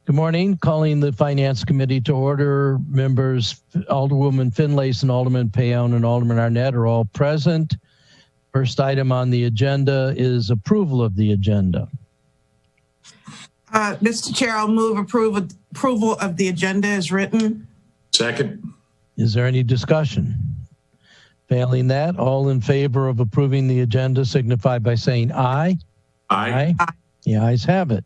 Good morning. Calling the Finance Committee to order. Members Alderwoman Finlayson and Alderman Payon and Alderman Arnett are all present. First item on the agenda is approval of the agenda. Mr. Chair, I'll move approval of the agenda as written. Second. Is there any discussion? Failing that, all in favor of approving the agenda signify by saying aye. Aye. Aye. The ayes have it.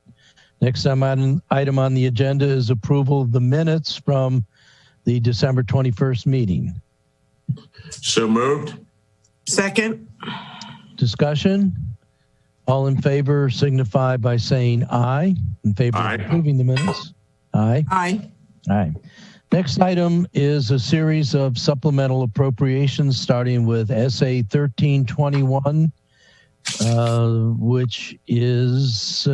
Next item on the agenda is approval of the minutes from the December 21st meeting. So moved. Second. Discussion? All in favor signify by saying aye. In favor Aye. of approving the minutes? Aye. Aye. Aye. Next item is a series of supplemental appropriations starting with SA 1321, which is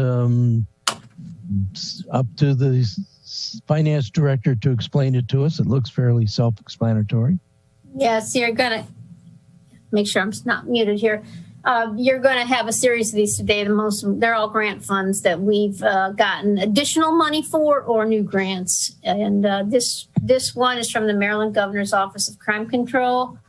up to the finance director to explain it to us. It looks fairly self-explanatory. Yes, you're going to make sure I'm not muted here. You're going to have a series of these today. They're all grant funds that we've gotten additional money for or new grants. And this one is from the Maryland Governor's Office of Crime Control.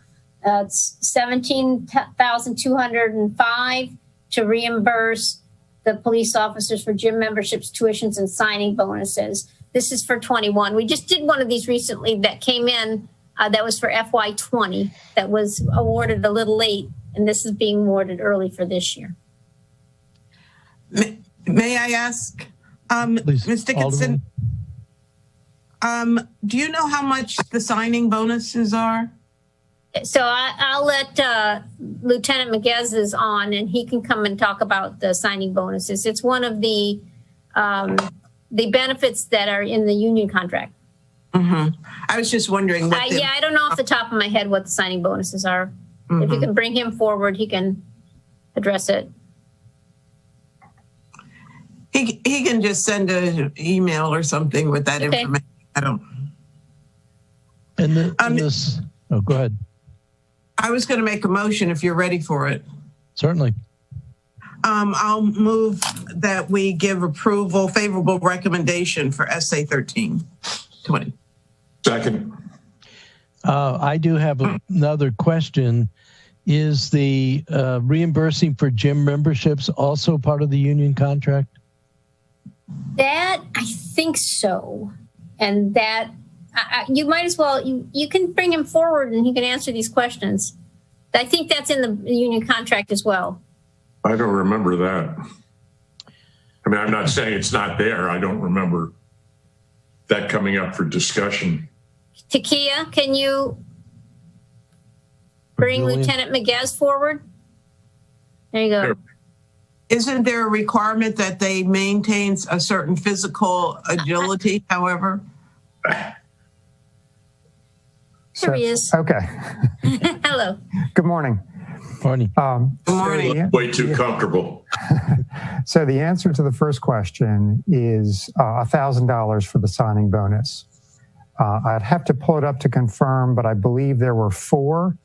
It's $17,205 to reimburse the police officers for gym memberships, tuitions, and signing bonuses. This is for 21. We just did one of these recently that came in that was for FY20 that was awarded a little late, and this is being awarded early for this year. May I ask, Ms. Dickinson, do you know how much the signing bonuses are? So I'll let Lieutenant Miguez is on, and he can come and talk about the signing bonuses. It's one of the benefits that are in the union contract. Mm-hmm. I was just wondering. Yeah, I don't know off the top of my head what the signing bonuses are. Mm-hmm. If you can bring him forward, he can address it. He can just send an email or something with that information. I don't. And oh, go ahead. I was going to make a motion if you're ready for it. Certainly. I'll move that we give approval, favorable recommendation for SA 1320. Second. I do have another question. Is the reimbursing for gym memberships also part of the union contract? That, I think so. And that, you might as well, you can bring him forward and he can answer these questions. I think that's in the union contract as well. I don't remember that. I mean, I'm not saying it's not there. I don't remember that coming up for discussion. Takia, can you bring Lieutenant Miguez forward? There you go. Sure. Isn't there a requirement that they maintain a certain physical agility, however? There he is. Okay. Hello. Good morning. Morning. Good morning. Way too comfortable. So the answer to the first question is $1,000 for the signing bonus. I'd have to pull it up to confirm, but I believe there were 4.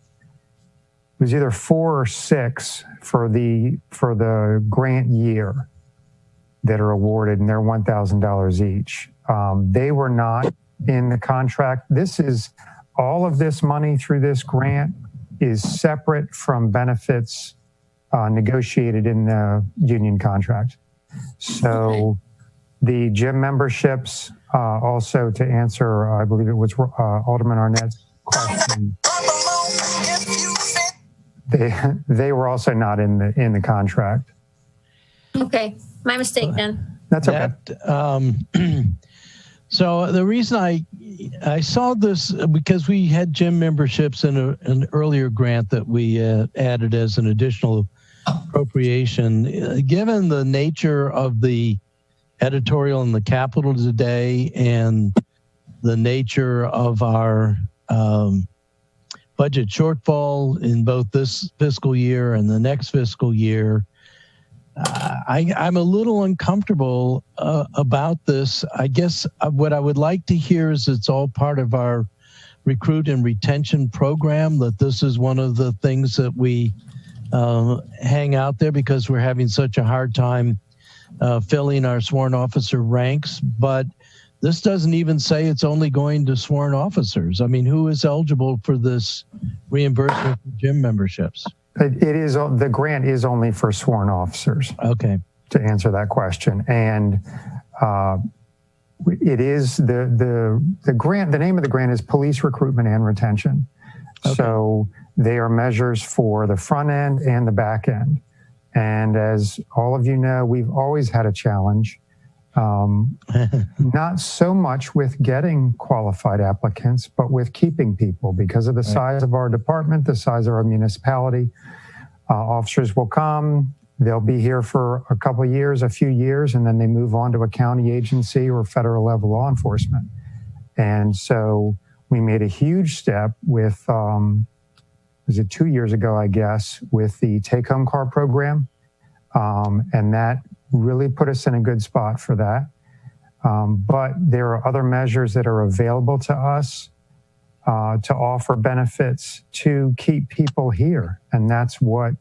It was either 4 or 6 for the grant year that are awarded, and they're $1,000 each. They were not in the contract. This is all of this money through this grant is separate from benefits negotiated in the union contract. So the gym memberships, also to answer, I believe it was Alderman Arnett's question, they were also not in the contract. Okay, my mistake then. That's okay. So the reason I saw this because we had gym memberships in an earlier grant that we added as an additional appropriation. Given the nature of the editorial in the Capitol today and the nature of our budget shortfall in both this fiscal year and the next fiscal year, I'm a little uncomfortable about this. I guess what I would like to hear is it's all part of our recruit and retention program, that this is one of the things that we hang out there because we're having such a hard time filling our sworn officer ranks, but this doesn't even say it's only going to sworn officers. I mean, who is eligible for this reimbursement for gym memberships? It is, the grant is only for sworn officers. Okay. To answer that question. And it is the grant, the name of the grant is Police Recruitment and Retention. Okay. So they are measures for the front end and the back end. And as all of you know, we've always had a challenge, not so much with getting qualified applicants, but with keeping people because of the size of our department, the size of our municipality. Officers will come, they'll be here for a couple of years, a few years, and then they move on to a county agency or federal level law enforcement. And so we made a huge step with, was it 2 years ago, I guess, with the take-home car program. And that really put us in a good spot for that. But there are other measures that are available to us to offer benefits to keep people here. And that's what,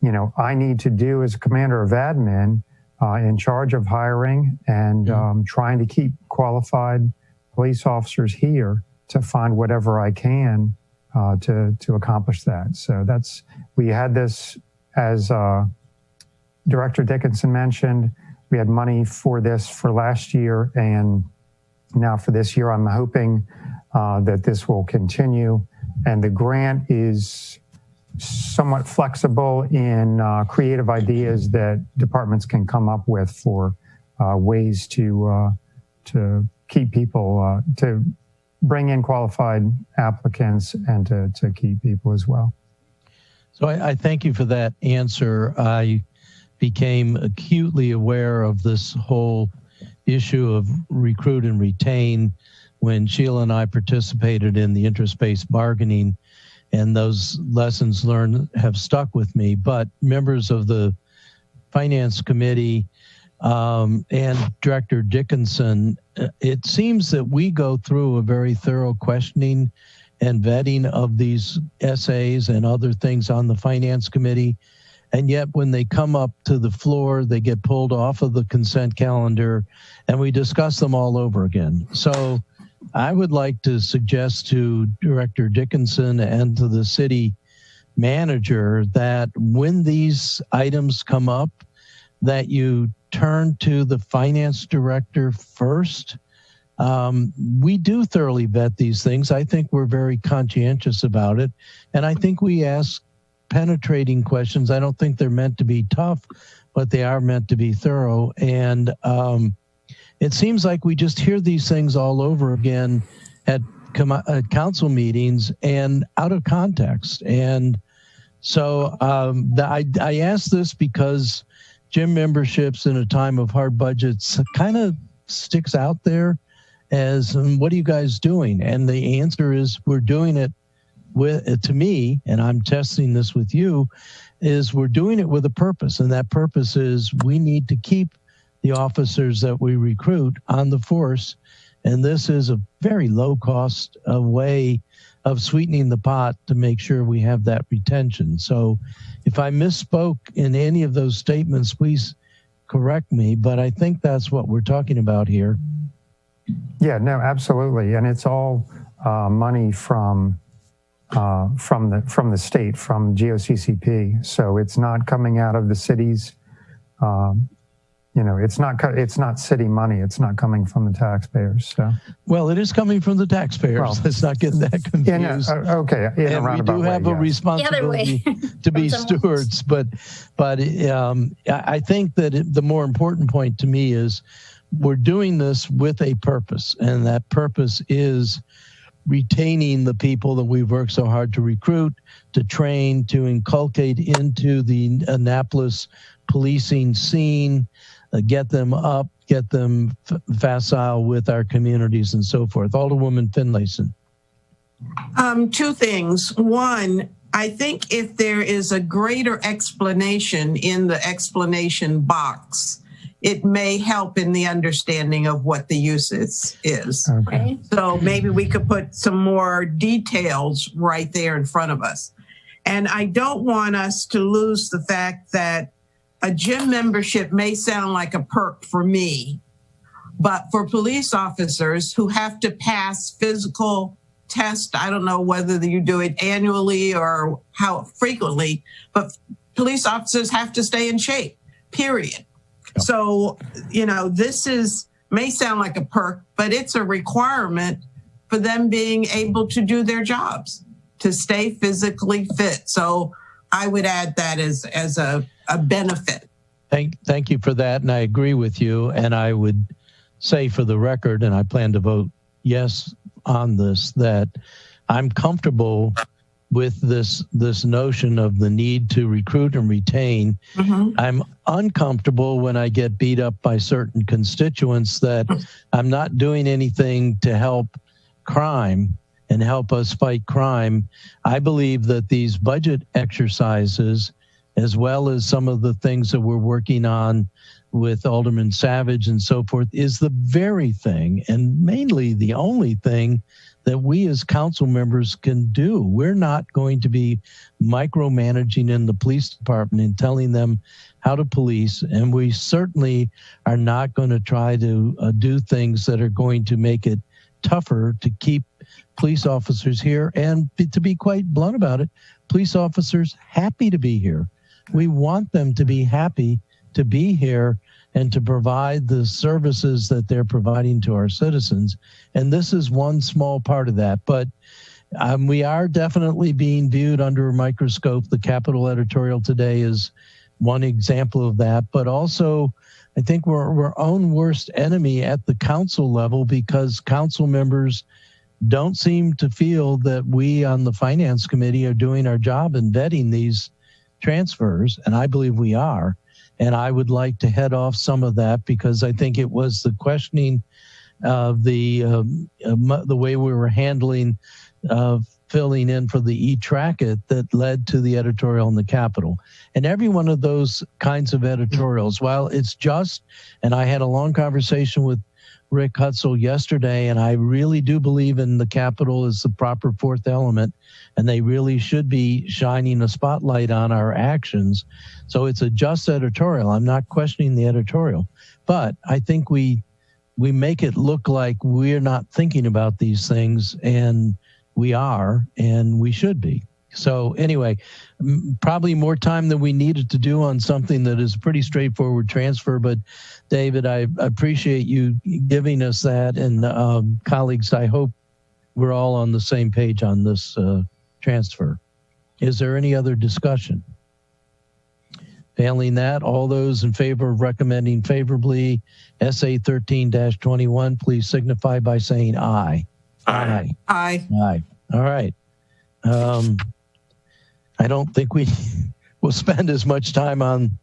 you know, I need to do as commander of admin in charge of hiring and trying to keep qualified police officers here to find whatever I can to accomplish that. So that's, we had this, as Director Dickinson mentioned, we had money for this for last year, and now for this year, I'm hoping that this will continue. And the grant is somewhat flexible in creative ideas that departments can come up with for ways to keep people, to bring in qualified applicants and to keep people as well. So I thank you for that answer. I became acutely aware of this whole issue of recruit and retain when Sheila and I participated in the interest-based bargaining, and those lessons learned have stuck with me. But members of the Finance Committee and Director Dickinson, it seems that we go through a very thorough questioning and vetting of these essays and other things on the Finance Committee. And yet when they come up to the floor, they get pulled off of the consent calendar and we discuss them all over again. So I would like to suggest to Director Dickinson and to the city manager that when these items come up, that you turn to the finance director first. We do thoroughly vet these things. I think we're very conscientious about it. And I think we ask penetrating questions. I don't think they're meant to be tough, but they are meant to be thorough. And it seems like we just hear these things all over again at council meetings and out of context. And so I ask this because gym memberships in a time of hard budgets kind of sticks out there as, what are you guys doing? And the answer is we're doing it with, to me, and I'm testing this with you, is we're doing it with a purpose. And that purpose is we need to keep the officers that we recruit on the force. And this is a very low cost way of sweetening the pot to make sure we have that retention. So if I misspoke in any of those statements, please correct me, but I think that's what we're talking about here. Yeah, no, absolutely. And it's all money from the state, from GOCCP. So it's not coming out of the cities. It's not city money. It's not coming from the taxpayers. So, well, it is coming from the taxpayers. Well, let's not get that confused. Okay, and we do have a responsibility to be stewards. But I think that the more important point to me is we're doing this with a purpose, and that purpose is retaining the people that we've worked so hard to recruit, to train, to inculcate into the Annapolis policing scene, get them up, get them facile with our communities and so forth. Alderwoman Finlayson. Two things. One, I think if there is a greater explanation in the explanation box, it may help in the understanding of what the use is. Okay. So maybe we could put some more details right there in front of us. And I don't want us to lose the fact that a gym membership may sound like a perk for me, but for police officers who have to pass physical tests, I don't know whether you do it annually or how frequently, but police officers have to stay in shape, period. Yeah. So, this may sound like a perk, but it's a requirement for them being able to do their jobs, to stay physically fit. So I would add that as a benefit. Thank you for that. And I agree with you. And I would say for the record, and I plan to vote yes on this, that I'm comfortable with this notion of the need to recruit and retain. Mm-hmm. I'm uncomfortable when I get beat up by certain constituents that I'm not doing anything to help crime and help us fight crime. I believe that these budget exercises, as well as some of the things that we're working on with Alderman Savage and so forth, is the very thing, and mainly the only thing, that we as council members can do. We're not going to be micromanaging in the police department and telling them how to police, and we certainly are not going to try to do things that are going to make it tougher to keep police officers here, and to be quite blunt about it, police officers happy to be here. We want them to be happy to be here and to provide the services that they're providing to our citizens. And this is one small part of that. But we are definitely being viewed under a microscope. The Capitol editorial today is one example of that. But also, I think we're our own worst enemy at the council level, because council members don't seem to feel that we on the Finance Committee are doing our job in vetting these transfers. And I believe we are. And I would like to head off some of that, because I think it was the questioning of the way we were handling filling in for the e-tracket that led to the editorial in the Capitol. And every one of those kinds of editorials, while it's just, and I had a long conversation with Rick Hutzel yesterday, and I really do believe in the Capitol as the proper fourth element, and they really should be shining a spotlight on our actions. So it's a just editorial. I'm not questioning the editorial, but I think we make it look like we're not thinking about these things, and we are, and we should be. So anyway, probably more time than we needed to do on something that is a pretty straightforward transfer. But David, I appreciate you giving us that. And colleagues, I hope we're all on the same page on this transfer. Is there any other discussion? Failing that, all those in favor of recommending favorably SA 13-21, please signify by saying aye. Aye. Aye. Aye. All right. I don't think we will spend as much time on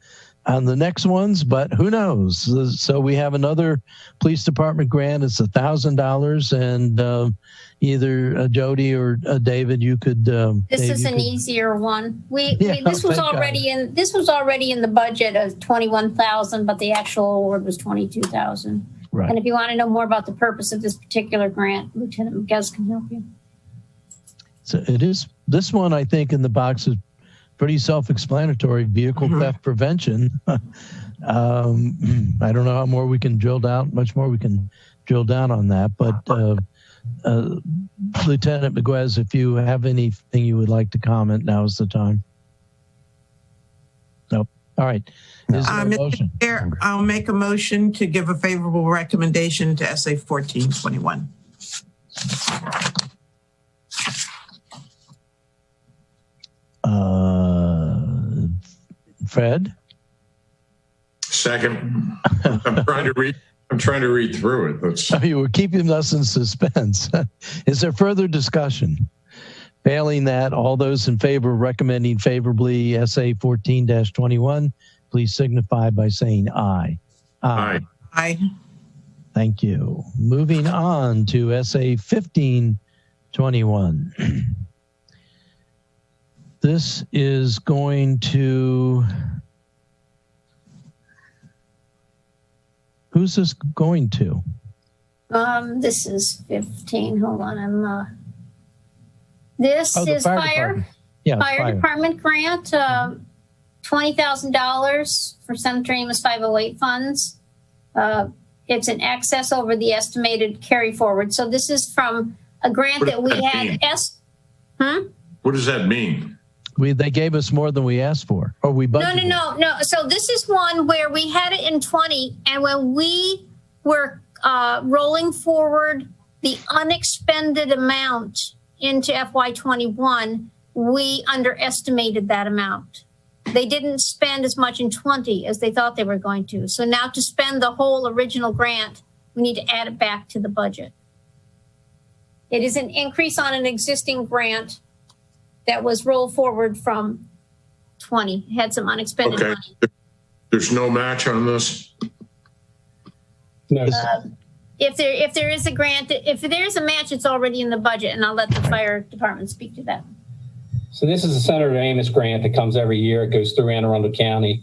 the next ones, but who knows? So we have another police department grant. It's $1,000, and either Jody or David, you could. This is an easier one. This was already in the budget of $21,000, but the actual award was $22,000. Right. And if you want to know more about the purpose of this particular grant, Lieutenant McGez can help you. So it is, this one, I think, in the box is pretty self-explanatory. Vehicle theft prevention. I don't know how more we can drill down, much more we can drill down on that. But Lieutenant McGuez, if you have anything you would like to comment, now is the time. Nope. All right. Is there a motion? Chair, I'll make a motion to give a favorable recommendation to SA 14-21. Fred? Second. I'm trying to read through it. You were keeping us in suspense. Is there further discussion? Failing that, all those in favor of recommending favorably SA 14-21, please signify by saying aye. Aye. Aye. Thank you. Moving on to SA 15-21. This is going to, who's this going to? This is 15. Hold on, this is fire. Yeah, fire department grant, $20,000 for Senator Amos 508 funds. It's an excess over the estimated carry forward. So this is from a grant that we had. What does that mean? They gave us more than we asked for, or we budgeted. No. So this is one where we had it in 20, and when we were rolling forward the unexpended amount into FY21, we underestimated that amount. They didn't spend as much in 20 as they thought they were going to. So now to spend the whole original grant, we need to add it back to the budget. It is an increase on an existing grant that was rolled forward from 20. It had some unexpended money. There's no match on this? No. If there is a grant, if there is a match, it's already in the budget, and I'll let the fire department speak to that. So this is a Senator Amos grant that comes every year. It goes through Anne Arundel County.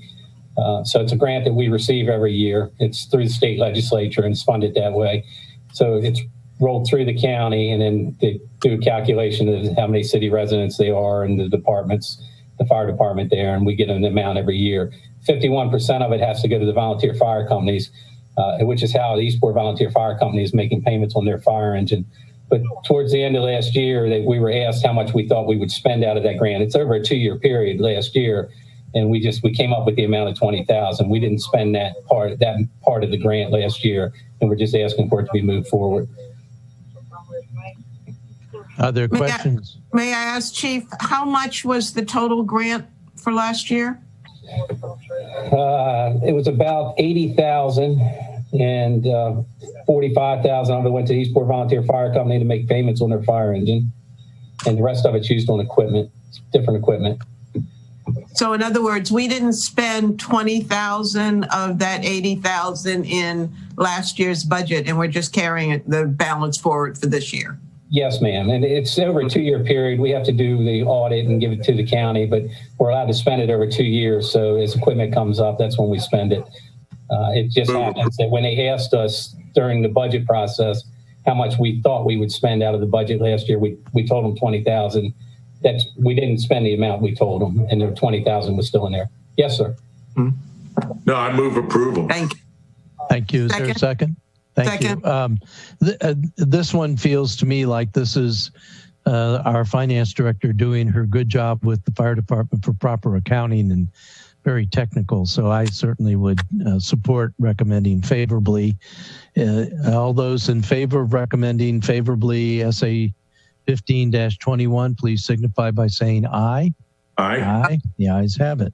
So it's a grant that we receive every year. It's through the state legislature and it's funded that way. So it's rolled through the county, and then they do a calculation of how many city residents they are and the departments, the fire department there, and we get an amount every year. 51% of it has to go to the volunteer fire companies, which is how the Eastport Volunteer Fire Company is making payments on their fire engine. But towards the end of last year, we were asked how much we thought we would spend out of that grant. It's over a 2-year period last year, and we came up with the amount of $20,000. We didn't spend that part of the grant last year, and we're just asking for it to be moved forward. Are there questions? May I ask, Chief, how much was the total grant for last year? It was about $80,000, and 45,000 of it went to the Eastport Volunteer Fire Company to make payments on their fire engine, and the rest of it's used on equipment, different equipment. So in other words, we didn't spend 20,000 of that 80,000 in last year's budget, and we're just carrying the balance forward for this year. Yes, ma'am. And it's over a 2-year period. We have to do the audit and give it to the county, but we're allowed to spend it over 2 years. So as equipment comes up, that's when we spend it. It just happens that when they asked us during the budget process how much we thought we would spend out of the budget last year, we told them 20,000. We didn't spend the amount we told them, and the 20,000 was still in there. Yes, sir. No, I move approval. Thank you. Thank you. Is there a second? Thank you. This one feels to me like this is our finance director doing her good job with the fire department for proper accounting and very technical. So I certainly would support recommending favorably. All those in favor of recommending favorably SA 15-21, please signify by saying aye. Aye. Aye. The ayes have it.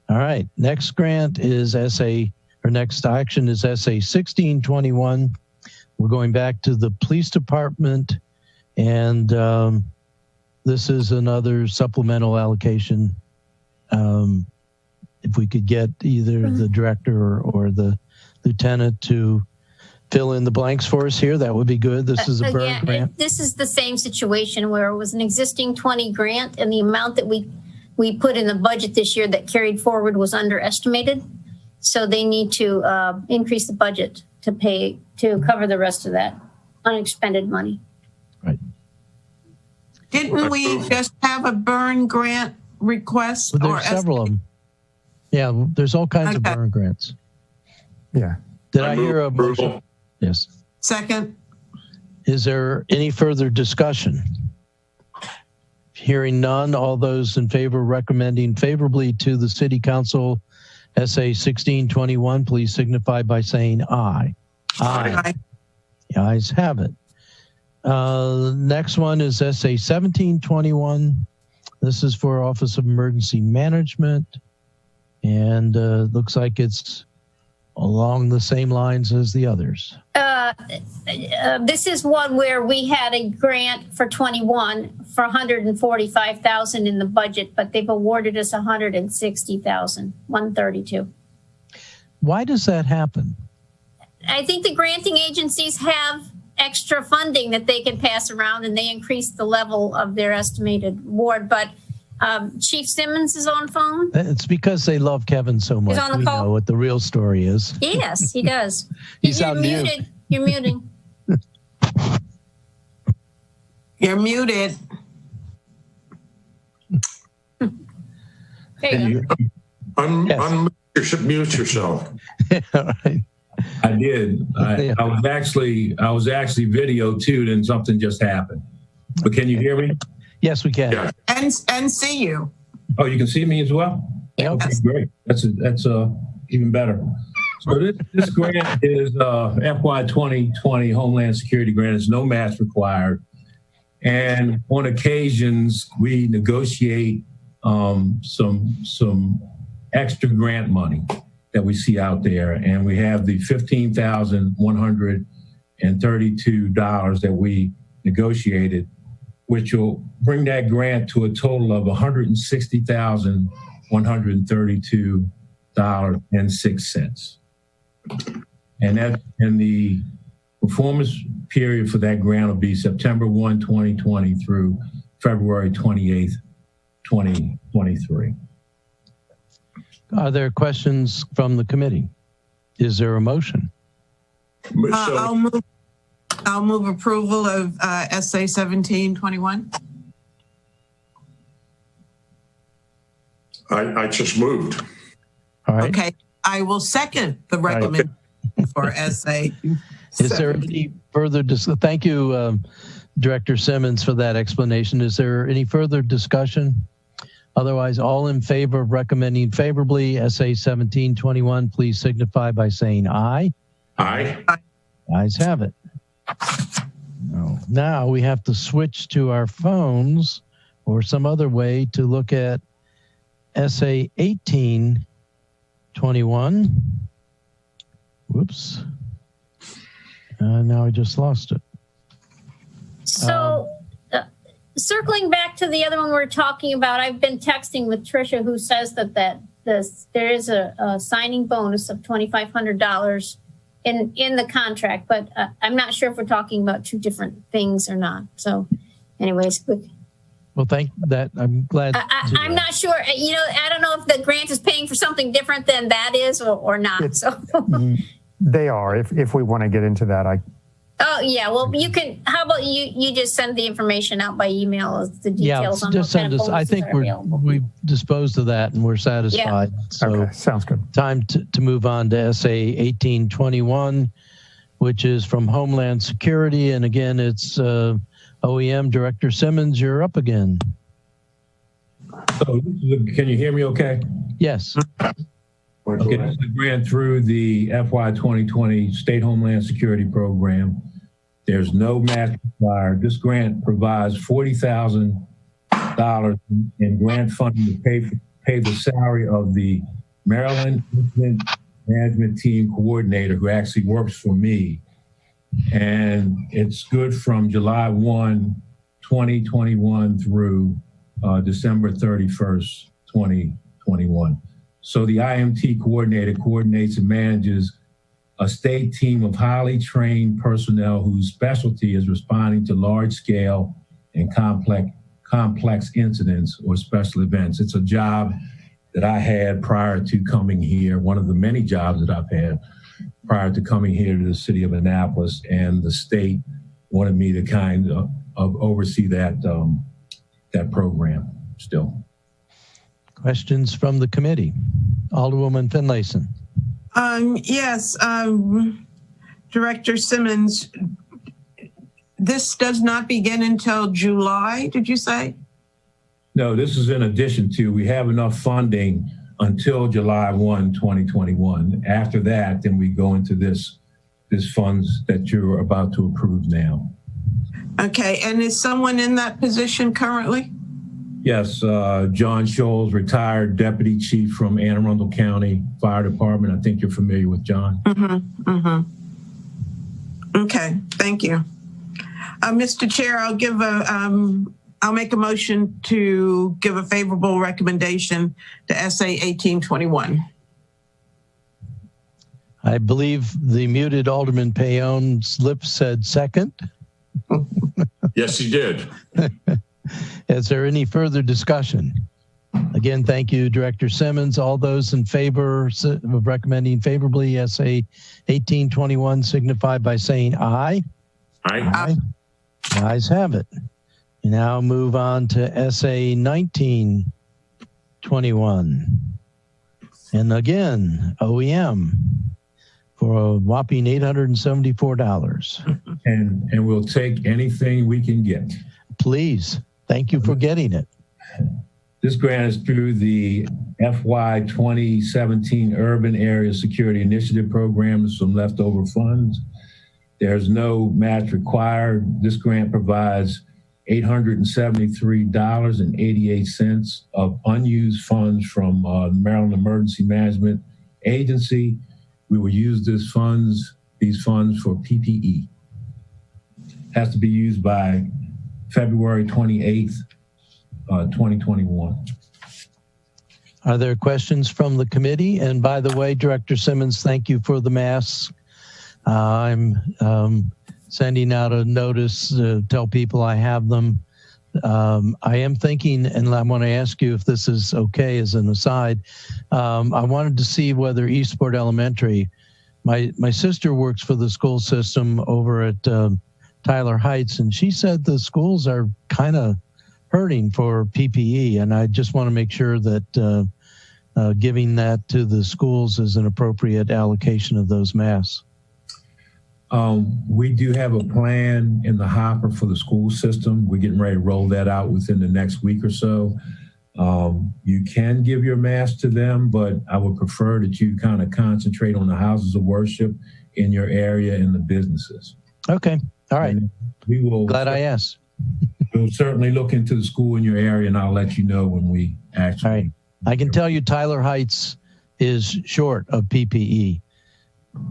All right. Next grant is next action is SA 1621. We're going back to the police department, and this is another supplemental allocation. If we could get either the director or the lieutenant to fill in the blanks for us here, that would be good. This is a burn grant. This is the same situation where it was an existing 20 grant, and the amount that we put in the budget this year that carried forward was underestimated. So they need to increase the budget to cover the rest of that unexpended money. Right. Didn't we just have a burn grant request? Well, there's several of them. Yeah, there's all kinds of burn grants. Yeah. Did I hear a motion? Yes. Second. Is there any further discussion? Hearing none, all those in favor recommending favorably to the City Council SA 1621, please signify by saying aye. Aye. The ayes have it. Next one is SA 1721. This is for Office of Emergency Management, and looks like it's along the same lines as the others. This is one where we had a grant for 21 for $145,000 in the budget, but they've awarded us $160,000, 132. Why does that happen? I think the granting agencies have extra funding that they can pass around, and they increase the level of their estimated award. But Chief Simmons is on phone. It's because they love Kevin so much. He's on the we call. know what the real story is. Yes, he does. He's You're on muted. mute. You're muting. You're muted. There you go. Mute yourself. All right. I did. Yeah. I was actually video too, and something just happened. But can you hear me? Yes, we can. Yeah. And see you. Oh, you can see me as well? Yeah. Okay, great. That's even better. So this grant is FY 2020 Homeland Security grant. There's no match required. And on occasions, we negotiate some extra grant money that we see out there. And we have the $15,132 that we negotiated, which will bring that grant to a total of $160,132.06. And the performance period for that grant will be September 1, 2020 through February 28th, 2023. Are there questions from the committee? Is there a motion? I'll move approval of SA 1721. I just moved. All right. Okay, I will second the recommendation for SA. Is there any further thank you, Director Simmons, for that explanation. Is there any further discussion? Otherwise, all in favor of recommending favorably SA 1721, please signify by saying aye. Aye. Ayes have it. Now we have to switch to our phones or some other way to look at SA 1821. Whoops. Now I just lost it. So circling back to the other one we're talking about, I've been texting with Tricia, who says that there is a signing bonus of $2,500 in the contract, but I'm not sure if we're talking about two different things or not. So anyways. Well, I'm glad. I'm not sure. I don't know if the grant is paying for something different than that is or not. They are. If we want to get into that, Oh yeah, well you can. How about you just send the information out by email as the details on just send us. I think we've disposed of that and we're satisfied. Yeah. So okay, sounds good. Time to move on to SA 1821, which is from Homeland Security, and again it's OEM. Director Simmons, you're up again. So can you hear me? Okay. Yes. Okay, this is a grant through the FY 2020 State Homeland Security Program. There's no match required. This grant provides $40,000 in grant funding to pay the salary of the Maryland Incident Management Team Coordinator who actually works for me. And it's good from July 1, 2021 through December 31st, 2021. So the IMT coordinator coordinates and manages a state team of highly trained personnel whose specialty is responding to large-scale and complex incidents or special events. It's a job that I had prior to coming here, one of the many jobs that I've had prior to coming here to the city of Annapolis, and the state wanted me to kind of oversee that program still. Questions from the committee? Alderwoman Finlayson. Yes, Director Simmons, this does not begin until July, did you say? No, this is in addition to, we have enough funding until July 1, 2021. After that, then we go into this funds that you're about to approve now. Okay, and is someone in that position currently? Yes, John Scholes, retired deputy chief from Anne Arundel County Fire Department. I think you're familiar with John. Okay, thank you. Mr. Chair, I'll make a motion to give a favorable recommendation to SA 1821. I believe the muted Alderman Payone's lips said second. Yes, he did. Is there any further discussion? Again, thank you, Director Simmons. All those in favor of recommending favorably SA 1821 signify by saying aye. Aye. The ayes have it. We now move on to SA 1921. And again, OEM for a whopping $874. And we'll take anything we can get. Please. Thank you for getting it. This grant is through the FY 2017 Urban Area Security Initiative Program, some leftover funds. There's no match required. This grant provides $873.88 of unused funds from the Maryland Emergency Management Agency. We will use these funds for PPE. Has to be used by February 28th, 2021. Are there questions from the committee? And by the way, Director Simmons, thank you for the masks. I'm sending out a notice to tell people I have them. I am thinking, and I want to ask you if this is okay as an aside, I wanted to see whether Eastport Elementary, my sister works for the school system over at Tyler Heights, and she said the schools are kind of hurting for PPE, and I just want to make sure that giving that to the schools is an appropriate allocation of those masks. We do have a plan in the hopper for the school system. We're getting ready to roll that out within the next week or so. You can give your mask to them, but I would prefer that you kind of concentrate on the houses of worship in your area and the businesses. Okay. All right. And we will. Glad I asked. We'll certainly look into the school in your area, and I'll let you know when we actually. All right. I can tell you Tyler Heights is short of PPE.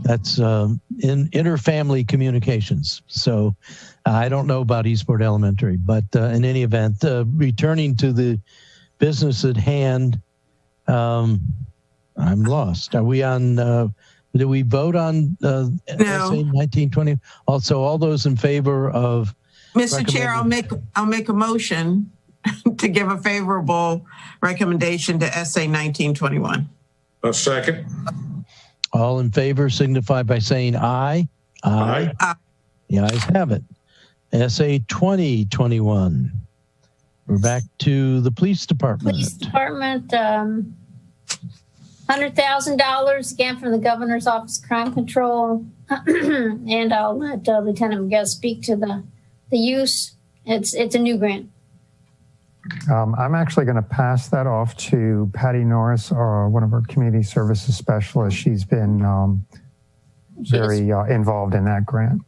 That's in interfamily communications. So I don't know about Eastport Elementary, but in any event, returning to the business at hand, I'm lost. Are we on, did we vote on No. SA 1920? Also, all those in favor of... Mr. Chair, I'll make a motion to give a favorable recommendation to SA 1921. A second. All in favor signify by saying aye. Aye. The ayes have it. SA 2021. We're back to the police department. Police department, $100,000 again from the Governor's Office of Crime Control. And I'll let Lieutenant Miguel speak to the use. It's a new grant. I'm actually going to pass that off to Patty Norris, one of our community services specialists. She's been very involved in that grant.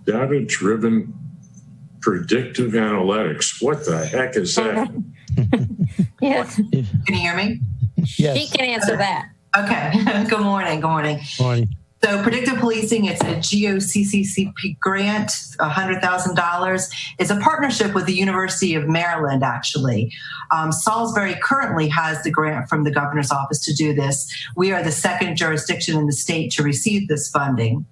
Data-driven predictive analytics. What the heck is that? Yes. Can you hear me? Yes. She can answer that. Okay. Good morning. Good morning. Morning. So Predictive Policing, it's a GOCCCP grant, $100,000. It's a partnership with the University of Maryland, actually. Salisbury currently has the grant from the governor's office to do this. We are the second jurisdiction in the state to receive this funding.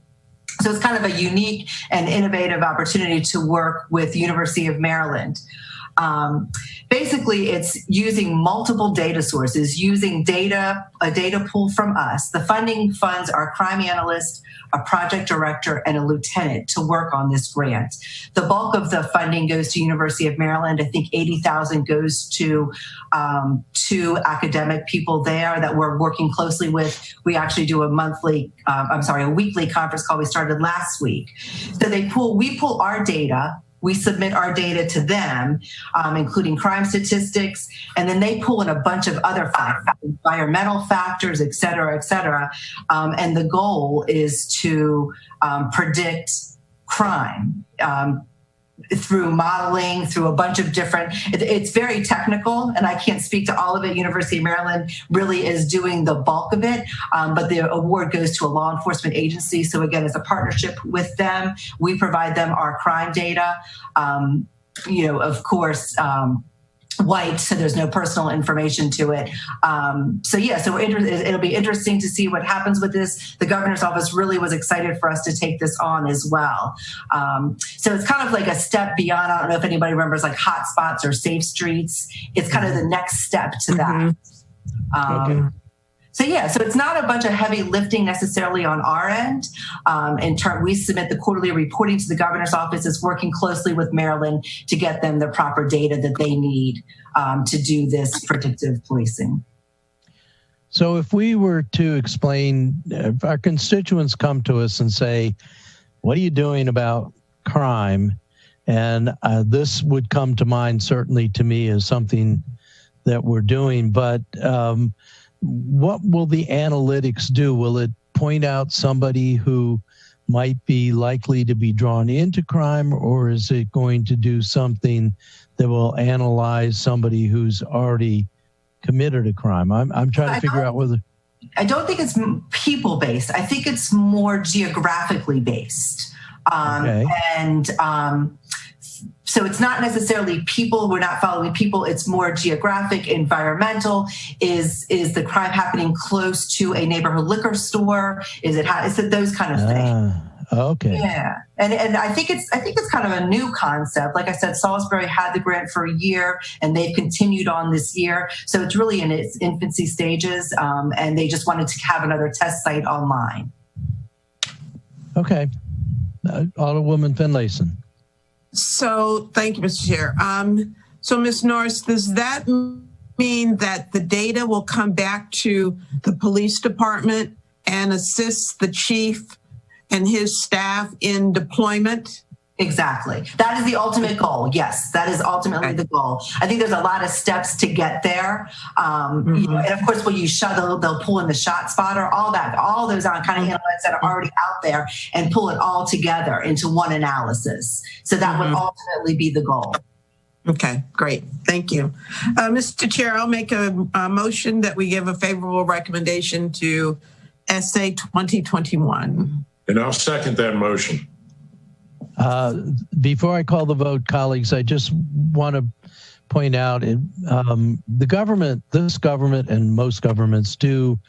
So it's kind of a unique and innovative opportunity to work with the University of Maryland. Basically, it's using multiple data sources, using a data pool from us. The funding funds our crime analyst, a project director, and a lieutenant to work on this grant. The bulk of the funding goes to University of Maryland. I think $80,000 goes to two academic people there that we're working closely with. We actually do a weekly conference call we started last week. So we pull our data. We submit our data to them, including crime statistics, and then they pull in a bunch of other factors, environmental factors, et cetera, et cetera. And the goal is to predict crime through modeling, through a bunch of different, it's very technical, and I can't speak to all of it. University of Maryland really is doing the bulk of it, but the award goes to a law enforcement agency. So again, it's a partnership with them. We provide them our crime data, of course, white, so there's no personal information to it. So it'll be interesting to see what happens with this. The governor's office really was excited for us to take this on as well. So it's kind of like a step beyond. I don't know if anybody remembers like hotspots or safe streets. It's kind of the next step to that. Okay. So it's not a bunch of heavy lifting necessarily on our end. We submit the quarterly reporting to the governor's office. Is working closely with Maryland to get them the proper data that they need to do this predictive policing. So if we were to explain, if our constituents come to us and say, what are you doing about crime? And this would come to mind certainly to me as something that we're doing, but what will the analytics do? Will it point out somebody who might be likely to be drawn into crime, or is it going to do something that will analyze somebody who's already committed a crime? I'm trying to figure out whether... I don't think it's people-based. I think it's more geographically based. Okay. And so it's not necessarily people. We're not following people. It's more geographic, environmental. Is the crime happening close to a neighborhood liquor store? Is it those kind of things? Okay. Yeah, and I think it's kind of a new concept. Like I said, Salisbury had the grant for a year, and they've continued on this year. So it's really in its infancy stages, and they just wanted to have another test site online. Okay. Alderwoman Finlayson. So thank you, Mr. Chair. So Ms. Norris, does that mean that the data will come back to the police department and assist the chief and his staff in deployment? Exactly. That is the ultimate goal. Yes, that is ultimately the goal. I think there's a lot of steps to get there. You know, and of course, when you they'll pull in the shot spotter, all those kind of analytics that are already out there, and pull it all together into one analysis. So that would ultimately be the goal. Okay, great. Thank you. Mr. Chair, I'll make a motion that we give a favorable recommendation to SA 2021. And I'll second that motion. Before I call the vote, colleagues, I just want to point out the government, this government and most governments do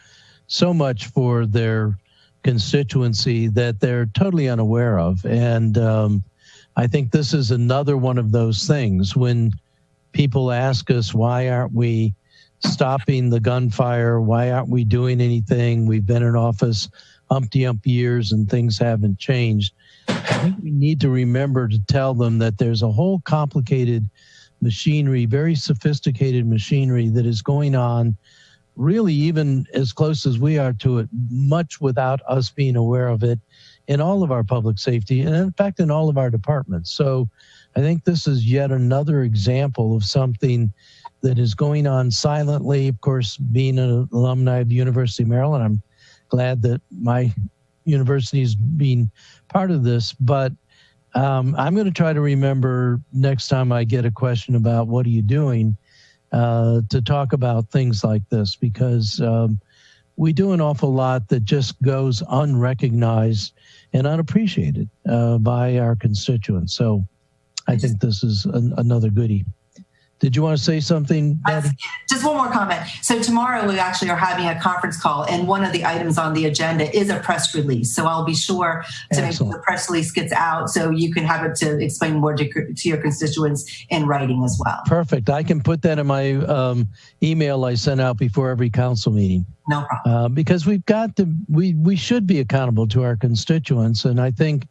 so much for their constituency that they're totally unaware of. And I think this is another one of those things when people ask us, why aren't we stopping the gunfire? Why aren't we doing anything? We've been in office umpty-ump years and things haven't changed. I think we need to remember to tell them that there's a whole complicated machinery, very sophisticated machinery that is going on really even as close as we are to it, much without us being aware of it in all of our public safety and in fact in all of our departments. So I think this is yet another example of something that is going on silently. Of course, being an alumni of the University of Maryland, I'm glad that my university is being part of this, but I'm going to try to remember next time I get a question about what are you doing to talk about things like this, because we do an awful lot that just goes unrecognized and unappreciated by our constituents. So I think this is another goodie. Did you want to say something, Patty? Just one more comment. So tomorrow we actually are having a conference call, and one of the items on the agenda is a press release. So I'll be sure to make sure the press release gets out so you can have it to explain more to your constituents in writing as well. Perfect. I can put that in my email I send out before every council meeting. No problem. Because we've got to, we should be accountable to our constituents, and I think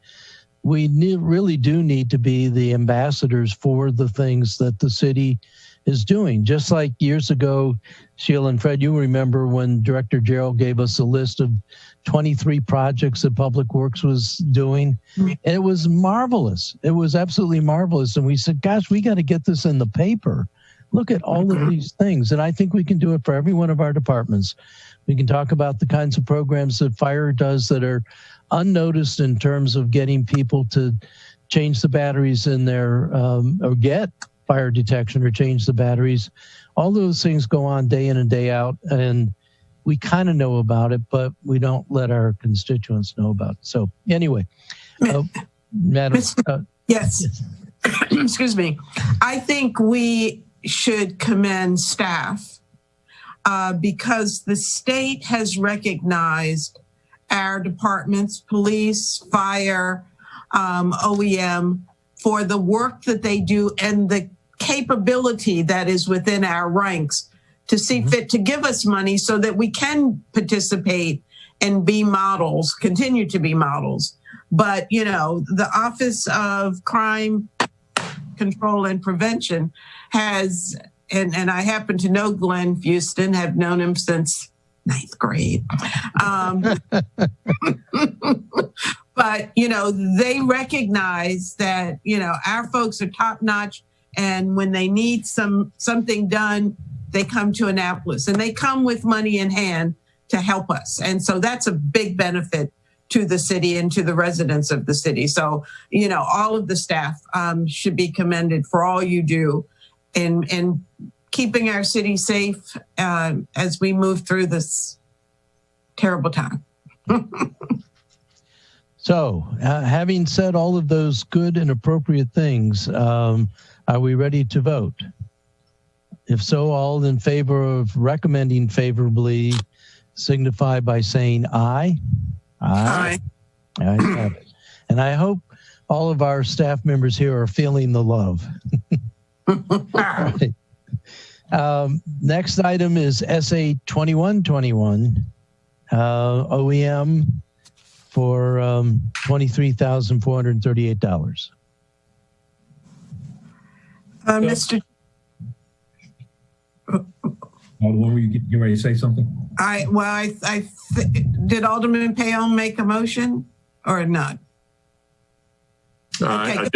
we really do need to be the ambassadors for the things that the city is doing. Just like years ago, Sheila and Fred, you remember when Director Gerald gave us a list of 23 projects that Public Works was doing. And it was marvelous. It was absolutely marvelous. And we said, gosh, we got to get this in the paper. Look at all of these things. And I think we can do it for every one of our departments. We can talk about the kinds of programs that fire does that are unnoticed in terms of getting people to change the batteries in their, or get fire detection or change the batteries. All those things go on day in and day out, and we kind of know about it, but we don't let our constituents know about it. So anyway, Madam. Yes. Excuse me. I think we should commend staff because the state has recognized our departments, police, fire, OEM, for the work that they do and the capability that is within our ranks to see fit to give us money so that we can participate and be models, continue to be models. But, you know, the Office of Crime Control and Prevention has, and I happen to know Glenn Fuston, have known him since ninth grade. But, they recognize that, our folks are top notch. And when they need something done, they come to Annapolis, and they come with money in hand to help us. And so that's a big benefit to the city and to the residents of the city. So, all of the staff should be commended for all you do in keeping our city safe as we move through this terrible time. So, having said all of those good and appropriate things, are we ready to vote? If so, all in favor of recommending favorably signify by saying aye. Aye. Ayes have it. And I hope all of our staff members here are feeling the love. Right. Next item is SA 2121, OEM for $23,438. Mr. Alderwoman, were you getting ready to say something? Did Alderman Payon make a motion or not? I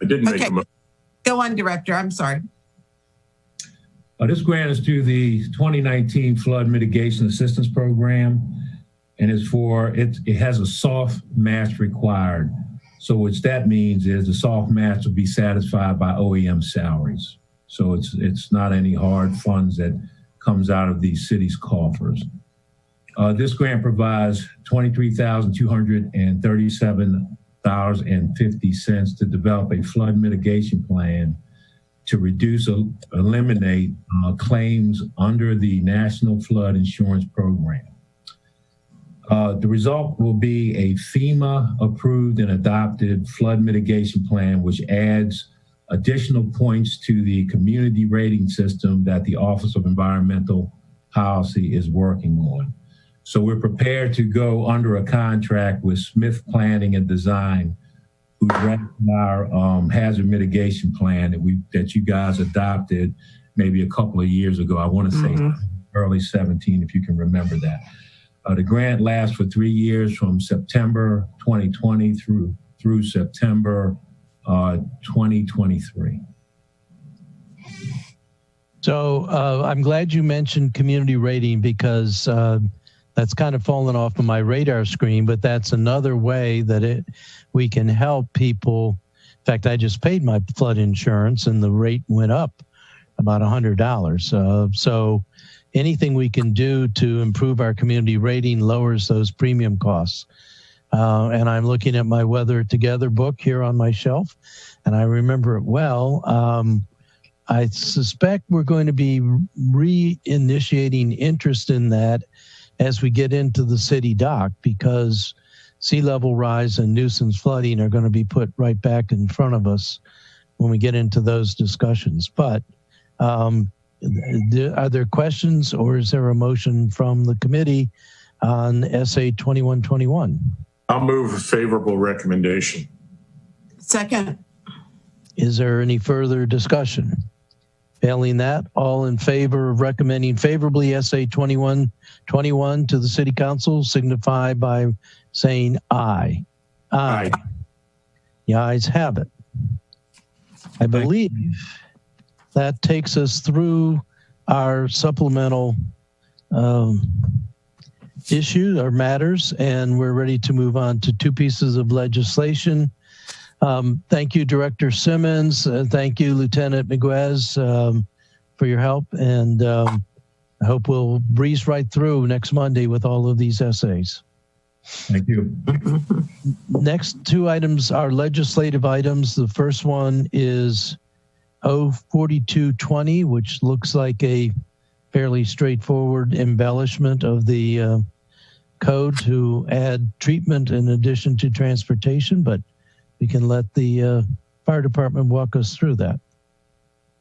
didn't make a motion. Go on, Director. I'm sorry. This grant is through the 2019 Flood Mitigation Assistance Program, and it has a soft match required. So what that means is the soft match will be satisfied by OEM salaries. So it's not any hard funds that comes out of these cities' coffers. This grant provides $23,237.50 to develop a flood mitigation plan to reduce or eliminate claims under the National Flood Insurance Program. The result will be a FEMA-approved and adopted flood mitigation plan, which adds additional points to the community rating system that the Office of Environmental Policy is working on. So we're prepared to go under a contract with Smith Planning and Design, who's running our hazard mitigation plan that you guys adopted maybe a couple of years ago. I want to say early 17, if you can remember that. The grant lasts for 3 years from September 2020 through September 2023. So I'm glad you mentioned community rating because that's kind of fallen off of my radar screen, but that's another way that we can help people. In fact, I just paid my flood insurance and the rate went up about $100. So anything we can do to improve our community rating lowers those premium costs. And I'm looking at my Weather Together book here on my shelf, and I remember it well. I suspect we're going to be reinitiating interest in that as we get into the city dock, because sea level rise and nuisance flooding are going to be put right back in front of us when we get into those discussions. But are there questions, or is there a motion from the committee on SA 2121? I'll move a favorable recommendation. Second. Is there any further discussion? Failing that, all in favor of recommending favorably SA 2121 to the City Council signify by saying aye. Aye. The ayes have it. I believe that takes us through our supplemental issues or matters, and we're ready to move on to two pieces of legislation. Thank you, Director Simmons. Thank you, Lieutenant Miguez, for your help. And I hope we'll breeze right through next Monday with all of these essays. Thank you. Next two items are legislative items. The first one is 04220, which looks like a fairly straightforward embellishment of the code to add treatment in addition to transportation, but we can let the fire department walk us through that.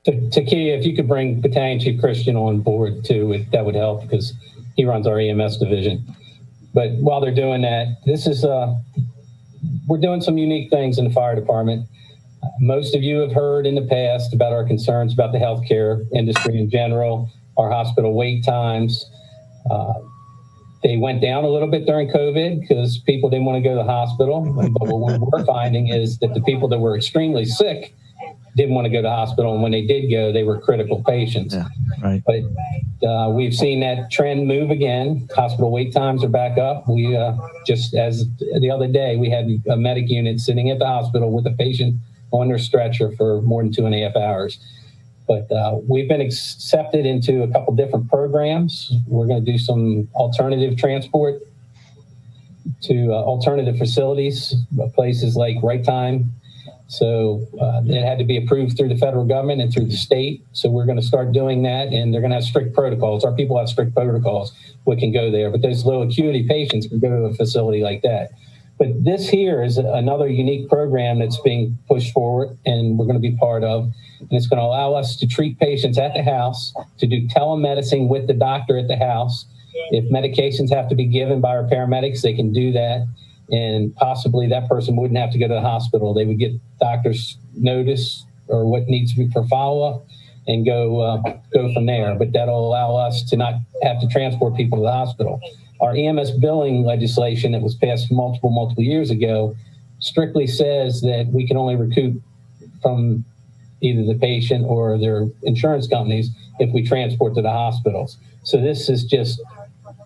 Takia, if you could bring Battalion Chief Christian on board too, that would help because he runs our EMS division. But while they're doing that, this is we're doing some unique things in the fire department. Most of you have heard in the past about our concerns about the healthcare industry in general, our hospital wait times. They went down a little bit during COVID because people didn't want to go to the hospital. But what we're finding is that the people that were extremely sick didn't want to go to the hospital. And when they did go, they were critical patients. Yeah, right. But we've seen that trend move again. Hospital wait times are back up. We just as the other day, we had a medic unit sitting at the hospital with a patient on their stretcher for more than 2.5 hours. But we've been accepted into a couple different programs. We're going to do some alternative transport to alternative facilities, places like Right Time. So it had to be approved through the federal government and through the state. So we're going to start doing that, and they're going to have strict protocols. Our people have strict protocols. We can go there, but those low acuity patients can go to a facility like that. But this here is another unique program that's being pushed forward, and we're going to be part of. And it's going to allow us to treat patients at the house, to do telemedicine with the doctor at the house. If medications have to be given by our paramedics, they can do that. And possibly that person wouldn't have to go to the hospital. They would get doctor's notice or what needs to be for follow-up and go from there. But that'll allow us to not have to transport people to the hospital. Our EMS billing legislation that was passed multiple years ago strictly says that we can only recoup from either the patient or their insurance companies if we transport to the hospitals. So this is just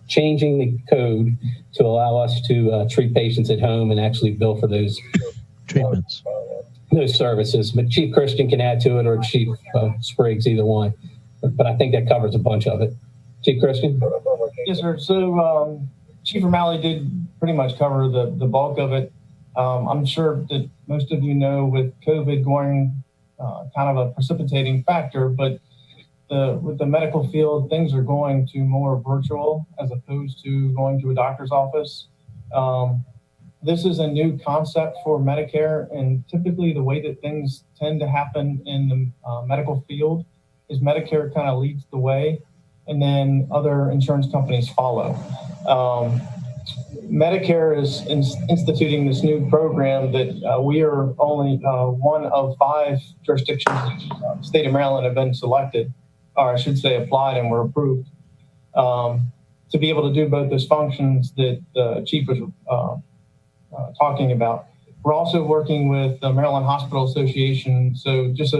changing the code to allow us to treat patients at home and actually bill for those treatments, those services. But Chief Christian can add to it, or Chief Spriggs, either one. But I think that covers a bunch of it. Chief Christian? Yes, sir. So Chief O'Malley did pretty much cover the bulk of it. I'm sure that most of you know, with COVID going kind of a precipitating factor, but with the medical field, things are going to more virtual as opposed to going to a doctor's office. This is a new concept for Medicare, and typically the way that things tend to happen in the medical field is Medicare kind of leads the way, and then other insurance companies follow. Medicare is instituting this new program that we are only one of 5 jurisdictions in the state of Maryland have been selected, or I should say applied and were approved, to be able to do both those functions that the Chief was talking about. We're also working with the Maryland Hospital Association. So just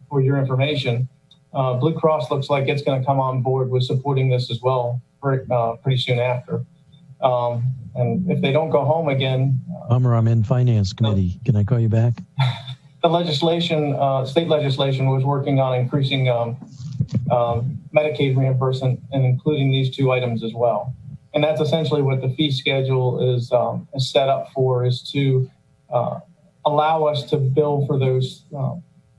for your information, Blue Cross looks like it's going to come on board with supporting this as well pretty soon after. And if they don't go home again... I'm in Finance Committee. Can I call you back? The legislation, state legislation was working on increasing Medicaid reimbursement and including these 2 items as well. And that's essentially what the fee schedule is set up for, is to allow us to bill for those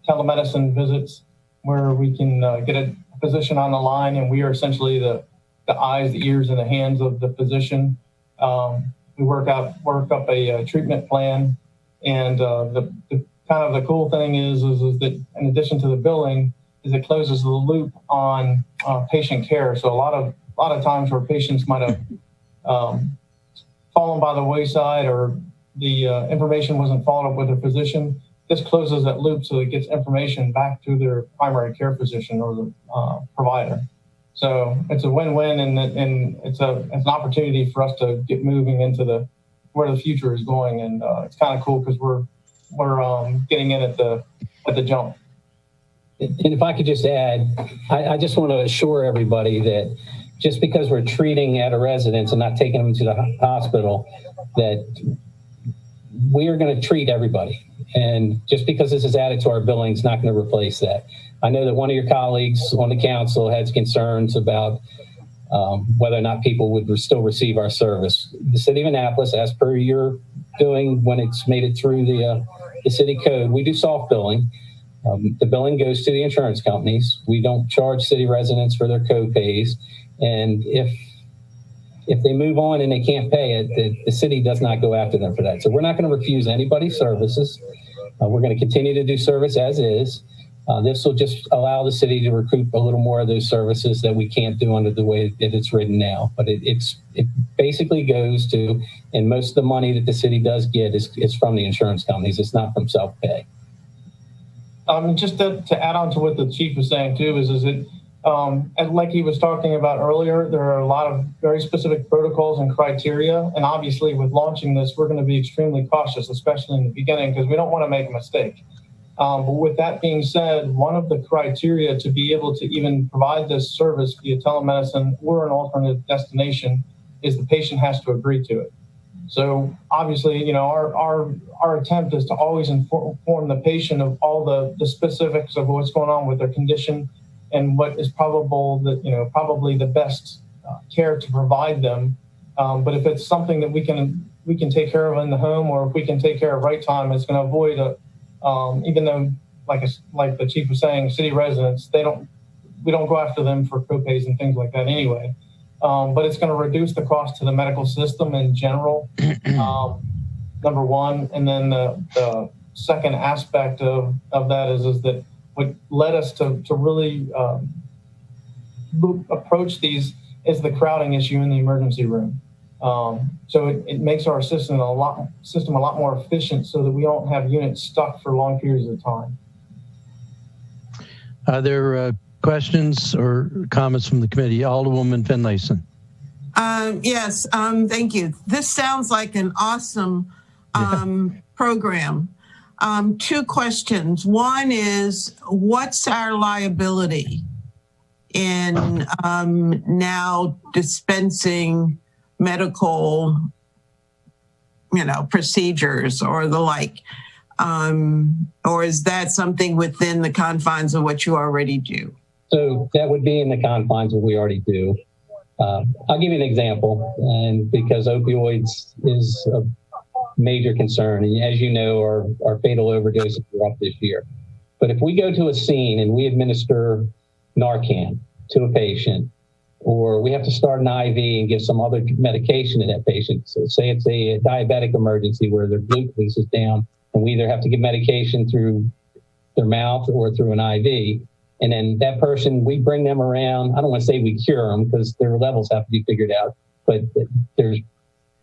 telemedicine visits where we can get a physician on the line, and we are essentially the eyes, the ears, and the hands of the physician. We work up a treatment plan, and the kind of the cool thing is that in addition to the billing, is it closes the loop on patient care. So a lot of times where patients might have fallen by the wayside, or the information wasn't followed up with a physician, this closes that loop so it gets information back to their primary care physician or the provider. So it's a win-win, and it's an opportunity for us to get moving into where the future is going, and it's kind of cool because we're getting in at the jump. And if I could just add, I just want to assure everybody that just because we're treating at a residence and not taking them to the hospital, that we are going to treat everybody. And just because this is added to our billing is not going to replace that. I know that one of your colleagues on the council has concerns about whether or not people would still receive our service. The city of Annapolis, as per your doing when it's made it through the city code, we do soft billing. The billing goes to the insurance companies. We don't charge city residents for their co-pays. And if they move on and they can't pay it, the city does not go after them for that. So we're not going to refuse anybody's services. We're going to continue to do service as is. This will just allow the city to recoup a little more of those services that we can't do under the way that it's written now. But it basically goes to, and most of the money that the city does get is from the insurance companies. It's not from self-pay. Just to add on to what the chief was saying too, is that And like he was talking about earlier, there are a lot of very specific protocols and criteria. And obviously with launching this, we're going to be extremely cautious, especially in the beginning, because we don't want to make a mistake. But with that being said, one of the criteria to be able to even provide this service via telemedicine or an alternate destination is the patient has to agree to it. So obviously, you know, our attempt is to always inform the patient of all the specifics of what's going on with their condition and what is probably the best care to provide them. But if it's something that we can take care of in the home, or if we can take care of right time, it's going to avoid even though, like the chief was saying, city residents, we don't go after them for copays and things like that anyway. But it's going to reduce the cost to the medical system in general, number one. And then the second aspect of that is that what led us to really approach these is the crowding issue in the emergency room. So it makes our system a lot more efficient so that we don't have units stuck for long periods of time. Are there questions or comments from the committee? Alderwoman Finlayson. Yes, thank you. This sounds like an awesome program. Two questions. One is, what's our liability in now dispensing medical, procedures or the like? Or is that something within the confines of what you already do? So that would be in the confines of what we already do. I'll give you an example, and because opioids is a major concern, and as you know, our fatal overdoses are up this year. But if we go to a scene and we administer Narcan to a patient, or we have to start an IV and give some other medication to that patient, so say it's a diabetic emergency where their glucose is down, and we either have to give medication through their mouth or through an IV. And then that person, we bring them around. I don't want to say we cure them because their levels have to be figured out, but they're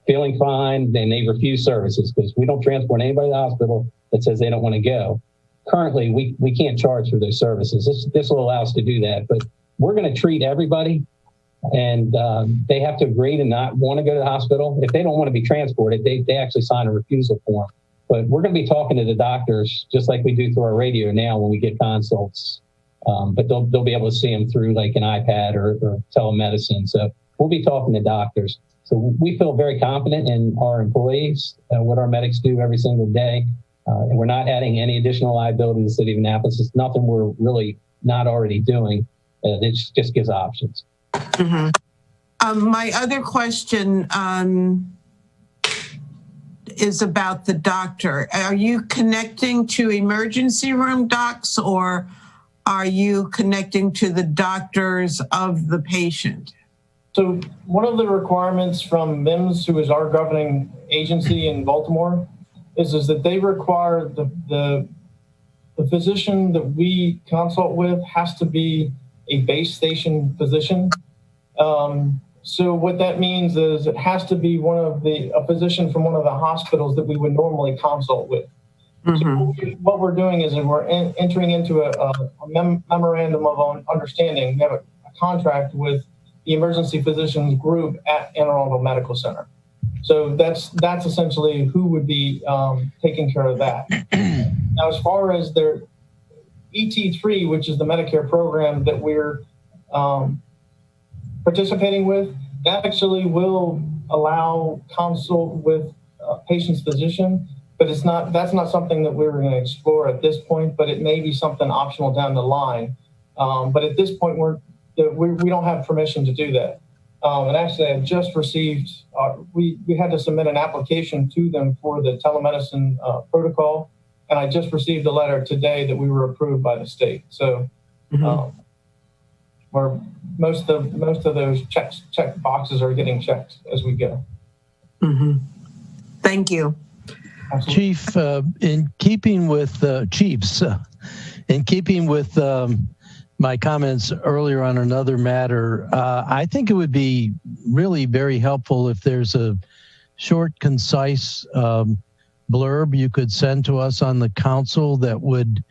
feeling fine, then they refuse services because we don't transport anybody to the hospital that says they don't want to go. Currently, we can't charge for those services. This will allow us to do that, but we're going to treat everybody, and they have to agree to not want to go to the hospital. If they don't want to be transported, they actually sign a refusal form. But we're going to be talking to the doctors just like we do through our radio now when we get consults. But they'll be able to see them through like an iPad or telemedicine. So we'll be talking to doctors. So we feel very confident in our employees, what our medics do every single day. And we're not adding any additional liability to the city of Annapolis. It's nothing we're really not already doing. It just gives options. Mm-hmm. My other question is about the doctor. Are you connecting to emergency room docs, or are you connecting to the doctors of the patient? So one of the requirements from MIMS, who is our governing agency in Baltimore, is that they require the physician that we consult with has to be a base station physician. So what that means is it has to be a physician from one of the hospitals that we would normally consult with. Mm-hmm. So what we're doing is we're entering into a memorandum of understanding. We have a contract with the emergency physicians group at Anne Arundel Medical Center. So that's essentially who would be taking care of that. Now, as far as their ET3, which is the Medicare program that we're participating with, that actually will allow consult with patient's physician. But that's not something that we're going to explore at this point, but it may be something optional down the line. But at this point, we don't have permission to do that. And actually, I just received, we had to submit an application to them for the telemedicine protocol. And I just received a letter today that we were approved by the state. So where most of those check boxes are getting checked as we go. Mm-hmm. Thank you. Absolutely. Chief, in keeping with my comments earlier on another matter, I think it would be really very helpful if there's a short, concise blurb you could send to us on the council that would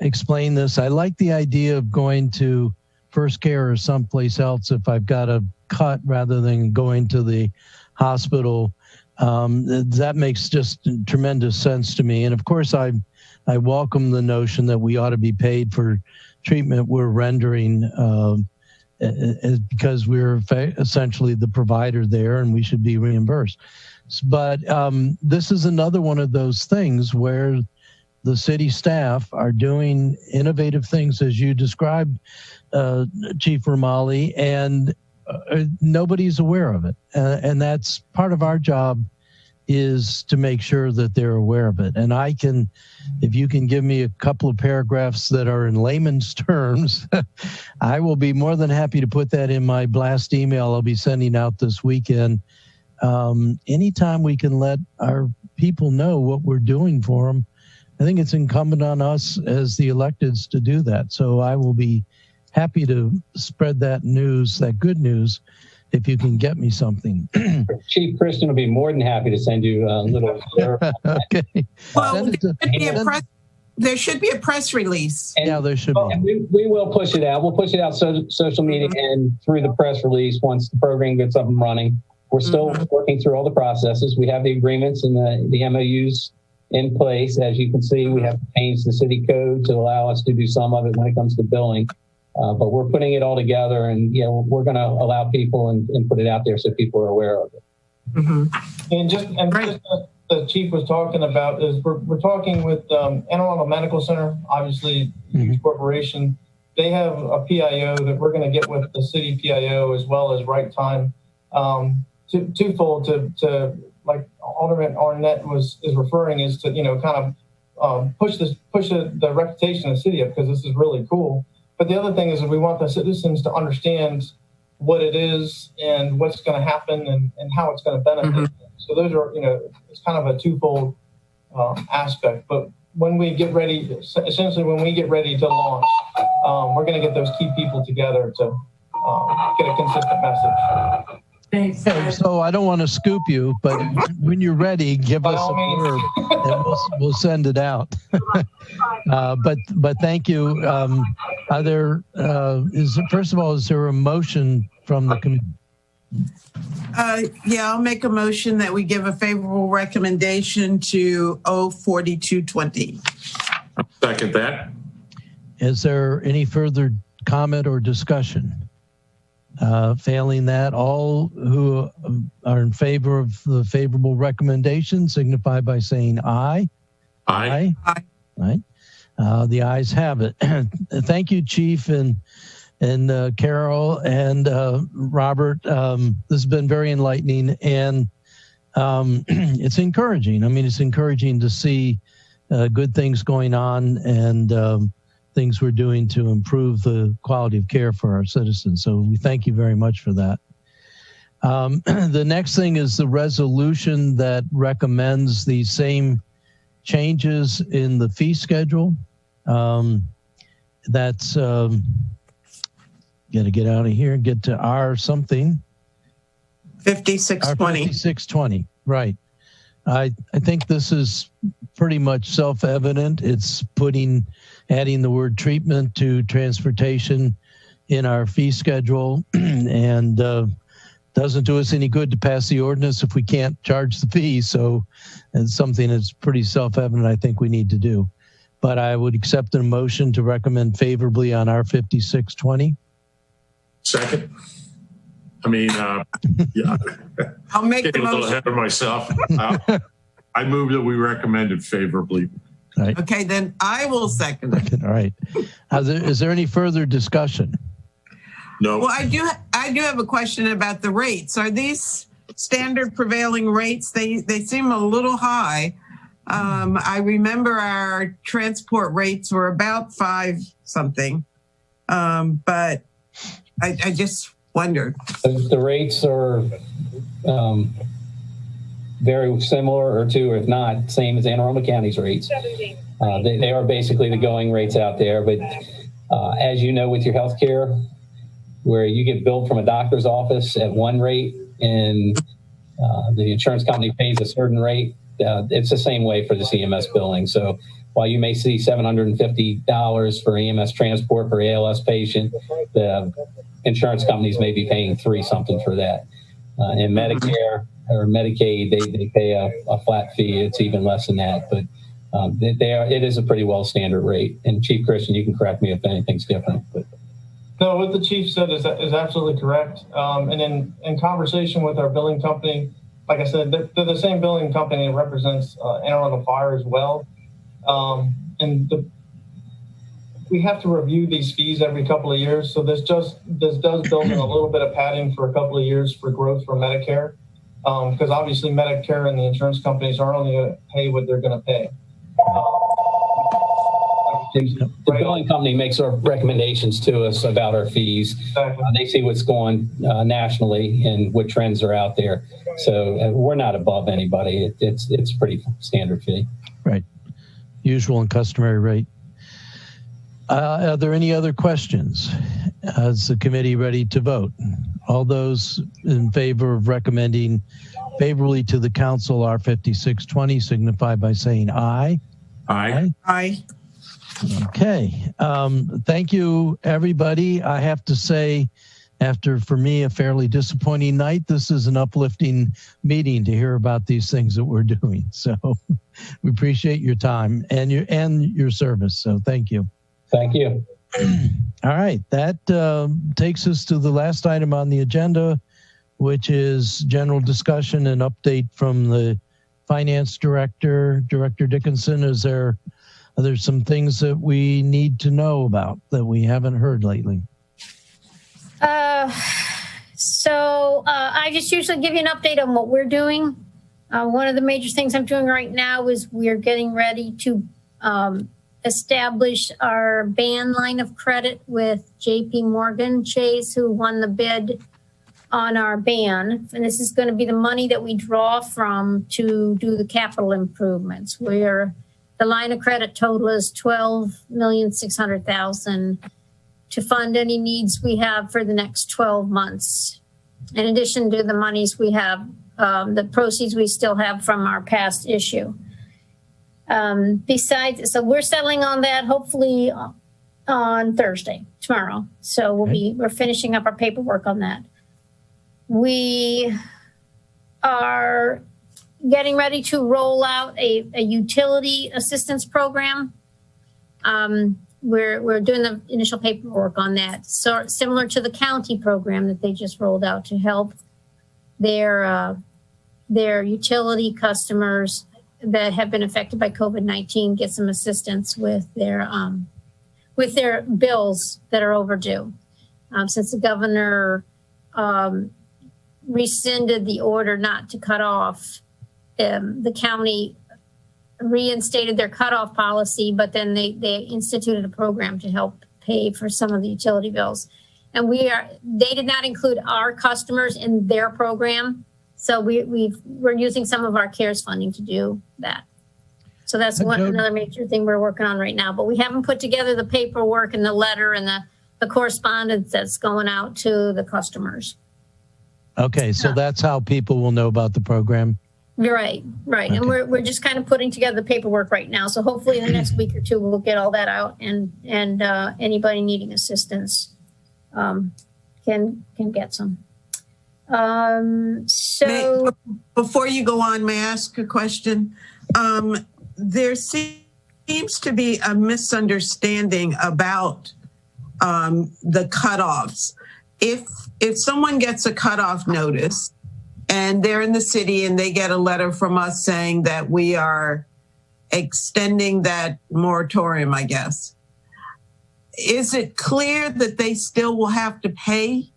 explain this. I like the idea of going to First Care or someplace else if I've got a cut rather than going to the hospital. That makes just tremendous sense to me. And of course, I welcome the notion that we ought to be paid for treatment we're rendering because we're essentially the provider there and we should be reimbursed. But this is another one of those things where the city staff are doing innovative things, as you described, Chief Romali, and nobody's aware of it. And that's part of our job, is to make sure that they're aware of it. And I can, if you can give me a couple of paragraphs that are in layman's terms, I will be more than happy to put that in my blast email I'll be sending out this weekend. Anytime we can let our people know what we're doing for them, I think it's incumbent on us as the electeds to do that. So I will be happy to spread that news, that good news, if you can get me something. Chief Christian will be more than happy to send you a little. Okay. Well, there should be a press release. And, yeah, there should be. We will push it out. We'll push it out social media and through the press release once the program gets up and running. We're still working through all the processes. We have the agreements and the MOUs in place. As you can see, we have changed the city code to allow us to do some of it when it comes to billing. But we're putting it all together, and we're going to allow people and put it out there so people are aware of it. And just the chief was talking about is we're talking with Anne Arundel Medical Center, obviously huge corporation. They have a PIO that we're going to get with the city PIO as well as Right Time, twofold to like Alderman Arnett is referring, is to kind of push the reputation of the city up, because this is really cool. But the other thing is that we want the citizens to understand what it is and what's going to happen and how it's going to benefit. So those are, it's kind of a twofold aspect. But when we get ready, essentially when we get ready to launch, we're going to get those key people together to get a consistent message. So I don't want to scoop you, but when you're ready, give us a word and we'll send it out. But thank you. First of all, is there a motion from the committee? Yeah, I'll make a motion that we give a favorable recommendation to 04220. Second that. Is there any further comment or discussion? Failing that, all who are in favor of the favorable recommendation signify by saying aye. Aye. Aye. Right. The ayes have it. Thank you, Chief and Carol and Robert. This has been very enlightening, and it's encouraging. I mean, it's encouraging to see good things going on and things we're doing to improve the quality of care for our citizens. So we thank you very much for that. The next thing is the resolution that recommends the same changes in the fee schedule. That's, got to get out of here and get to R something. 5620. 5620, right. I think this is pretty much self-evident. It's adding the word treatment to transportation in our fee schedule, and doesn't do us any good to pass the ordinance if we can't charge the fee. So it's something that's pretty self-evident I think we need to do. But I would accept a motion to recommend favorably on our 5620. Second. I mean, yeah. I'll make Getting the a little motion. ahead of myself. I move that we recommend it favorably. Right. Okay, then I will second it. All right. Is there any further discussion? No. Well, I do have a question about the rates. Are these standard prevailing rates? They seem a little high. I remember our transport rates were about 5 something, but I just wondered. The rates are very similar, or if not, same as Anne Arundel County's rates. They are basically the going rates out there. But as you know, with your health care, where you get billed from a doctor's office at one rate and the insurance company pays a certain rate, it's the same way for the CMS billing. So while you may see $750 for EMS transport for ALS patient, the insurance companies may be paying $3 something for that. In Medicare or Medicaid, they pay a flat fee. It's even less than that, but it is a pretty well standard rate. And Chief Christian, you can correct me if anything's different. But. No, what the chief said is absolutely correct. And in conversation with our billing company, like I said, they're the same billing company that represents Anne Arundel Fire as well. We have to review these fees every couple of years. So this does build in a little bit of padding for a couple of years for growth for Medicare. Because obviously Medicare and the insurance companies are only going to pay what they're going to pay. The billing company makes our recommendations to us about our fees. Exactly. They see what's going nationally and what trends are out there. So we're not above anybody. It's pretty standard fee. Right. Usual and customary rate. Are there any other questions? Is the committee ready to vote? All those in favor of recommending favorably to the council R5620 signify by saying aye. Aye. Aye. Okay. Thank you, everybody. I have to say, after, for me, a fairly disappointing night, this is an uplifting meeting to hear about these things that we're doing. So we appreciate your time and your service. So thank you. Thank you. All right. That takes us to the last item on the agenda, which is general discussion and update from the finance director, Director Dickinson. Are there some things that we need to know about that we haven't heard lately? I just usually give you an update on what we're doing. One of the major things I'm doing right now is we're getting ready to establish our ban line of credit with JP Morgan Chase, who won the bid on our ban. And this is going to be the money that we draw from to do the capital improvements, where the line of credit total is $12,600,000 to fund any needs we have for the next 12 months. In addition to the monies we have, the proceeds we still have from our past issue. Besides, so we're settling on that hopefully on Thursday, tomorrow. So we're finishing up our paperwork on that. We are getting ready to roll out a utility assistance program. We're doing the initial paperwork on that. So similar to the county program that they just rolled out to help their utility customers that have been affected by COVID-19 get some assistance with their bills that are overdue. Since the governor rescinded the order not to cut off, the county reinstated their cutoff policy, but then they instituted a program to help pay for some of the utility bills. And they did not include our customers in their program. So we're using some of our CARES funding to do that. So that's another major thing we're working on right now, but we haven't put together the paperwork and the letter and the correspondence that's going out to the customers. Okay. So that's how people will know about the program. Right. Okay. And we're just kind of putting together the paperwork right now. So hopefully in the next week or two, we'll get all that out and anybody needing assistance can get some. Before you go on, may I ask a question? There seems to be a misunderstanding about the cutoffs. If someone gets a cutoff notice and they're in the city and they get a letter from us saying that we are extending that moratorium, I guess, is it clear that they still will have to pay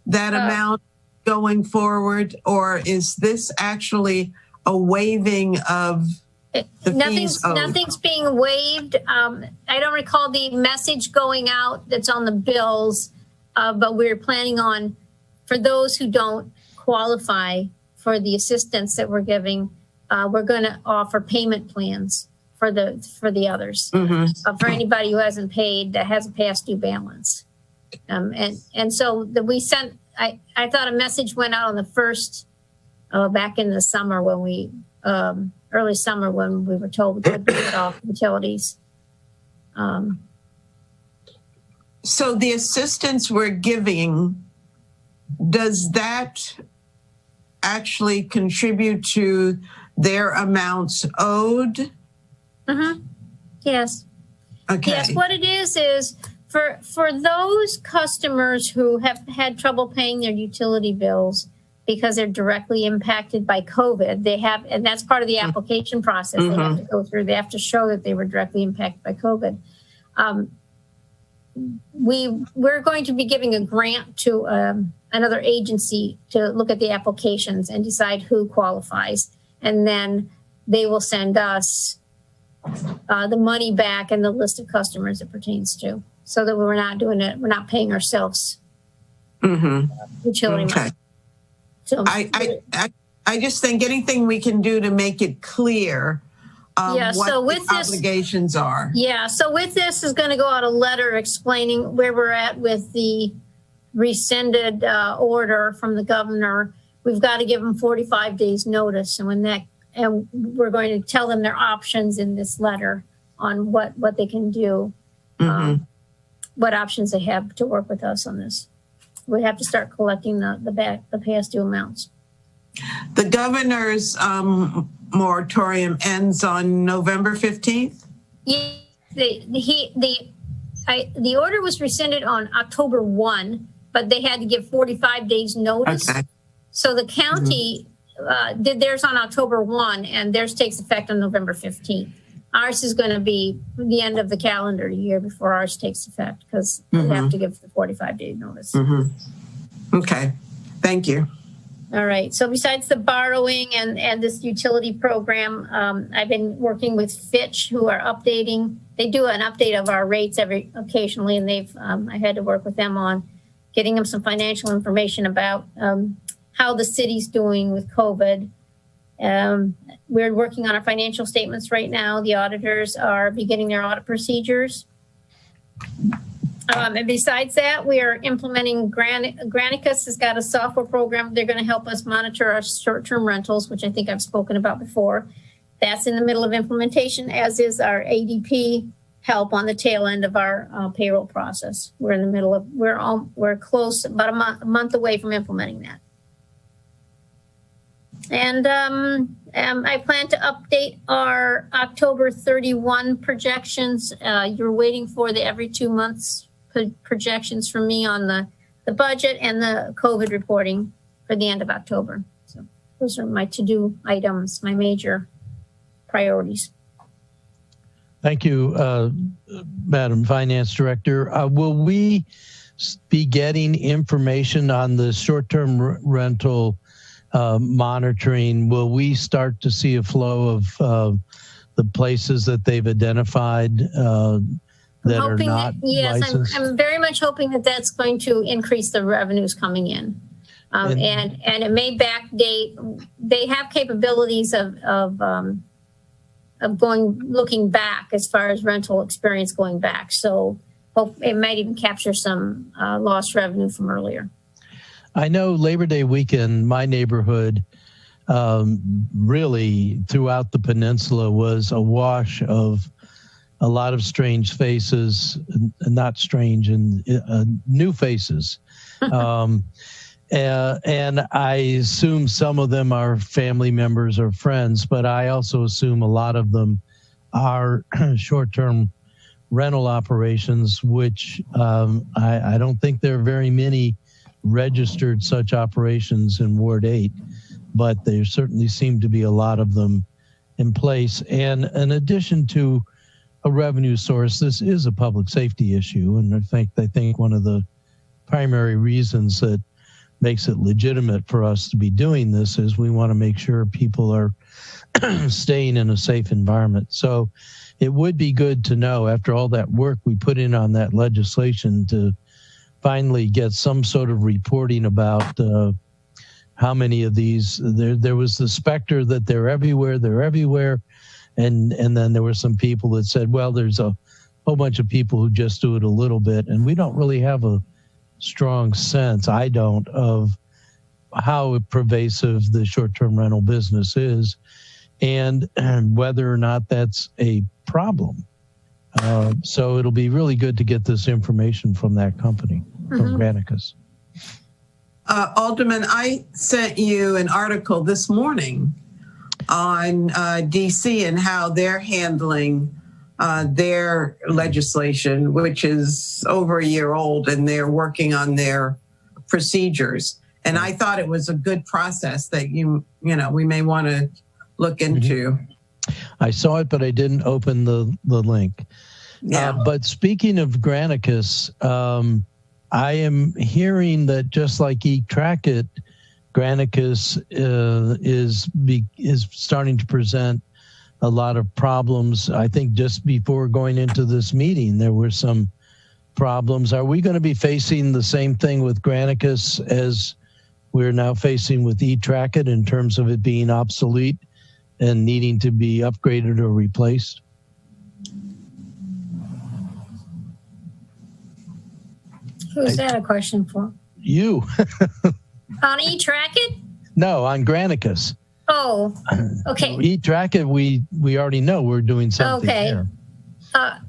that amount going forward, or is this actually a waiving of the fees owed? Nothing's being waived. I don't recall the message going out that's on the bills, but we're planning on, for those who don't qualify for the assistance that we're giving, we're going to offer payment plans for the others, for anybody who hasn't paid, that has a past due balance. And so we sent, I thought a message went out on the first, back in the summer when we early summer when we were told we could cut off utilities. So the assistance we're giving, does that actually contribute to their amounts owed? Mm-hmm. Yes. Okay. Yes, what it is for those customers who have had trouble paying their utility bills because they're directly impacted by COVID, and that's part of the application process they have to go through. They have to show that they were directly impacted by COVID. We're going to be giving a grant to another agency to look at the applications and decide who qualifies. And then they will send us the money back and the list of customers it pertains to, so that we're not doing it. We're not paying ourselves utility money. So I just think anything we can do to make it clear what the obligations are. Yeah, so with this is going to go out a letter explaining where we're at with the rescinded order from the governor. We've got to give them 45 days notice, and we're going to tell them their options in this letter on what they can do, what options they have to work with us on this. We have to start collecting the past due amounts. The governor's moratorium ends on November 15th? Yeah, the order was rescinded on October 1, but they had to give 45 days notice. Okay. So the county did theirs on October 1, and theirs takes effect on November 15th. Ours is going to be the end of the calendar year before ours takes effect, because we have to give the 45-day notice. Okay. Thank you. All right. So besides the borrowing and this utility program, I've been working with Fitch, who are updating. They do an update of our rates occasionally, and I had to work with them on getting them some financial information about how the city's doing with COVID. We're working on our financial statements right now. The auditors are beginning their audit procedures. And besides that, we are implementing Granicus has got a software program. They're going to help us monitor our short-term rentals, which I think I've spoken about before. That's in the middle of implementation, as is our ADP help on the tail end of our payroll process. We're in the middle of, we're close, about a month away from implementing that. And I plan to update our October 31 projections. You're waiting for the every 2 months projections from me on the budget and the COVID reporting for the end of October. So those are my to-do items, my major priorities. Thank you, Madam Finance Director. Will we be getting information on the short-term rental monitoring? Will we start to see a flow of the places that they've identified that are not licensed? I'm very much hoping that that's going to increase the revenues coming in. And it may backdate. They have capabilities of looking back as far as rental experience going back. So it might even capture some lost revenue from earlier. I know Labor Day weekend, my neighborhood, really throughout the peninsula was awash of a lot of strange faces, not strange, and new faces. And I assume some of them are family members or friends, but I also assume a lot of them are short-term rental operations, which I don't think there are very many registered such operations in Ward 8, but there certainly seem to be a lot of them in place. And in addition to a revenue source, this is a public safety issue. And I think one of the primary reasons that makes it legitimate for us to be doing this is we want to make sure people are staying in a safe environment. So it would be good to know, after all that work we put in on that legislation, to finally get some sort of reporting about how many of these. There was the specter that they're everywhere. And then there were some people that said, well, there's a whole bunch of people who just do it a little bit. And we don't really have a strong sense, I don't, of how pervasive the short-term rental business is. and whether or not that's a problem. So it'll be really good to get this information from that company, from Granicus. Alderman, I sent you an article this morning on DC and how they're handling their legislation, which is over a year old, and they're working on their procedures. And I thought it was a good process that we may want to look into. I saw it, but I didn't open the link. Yeah. But speaking of Granicus, I am hearing that just like eTrackIt, Granicus is starting to present a lot of problems. I think just before going into this meeting, there were some problems. Are we going to be facing the same thing with Granicus as we're now facing with eTrackIt in terms of it being obsolete and needing to be upgraded or replaced? Who's that a question for? You. On eTrackIt? No, on Granicus. Oh, okay. eTrackIt, we already know we're doing something there.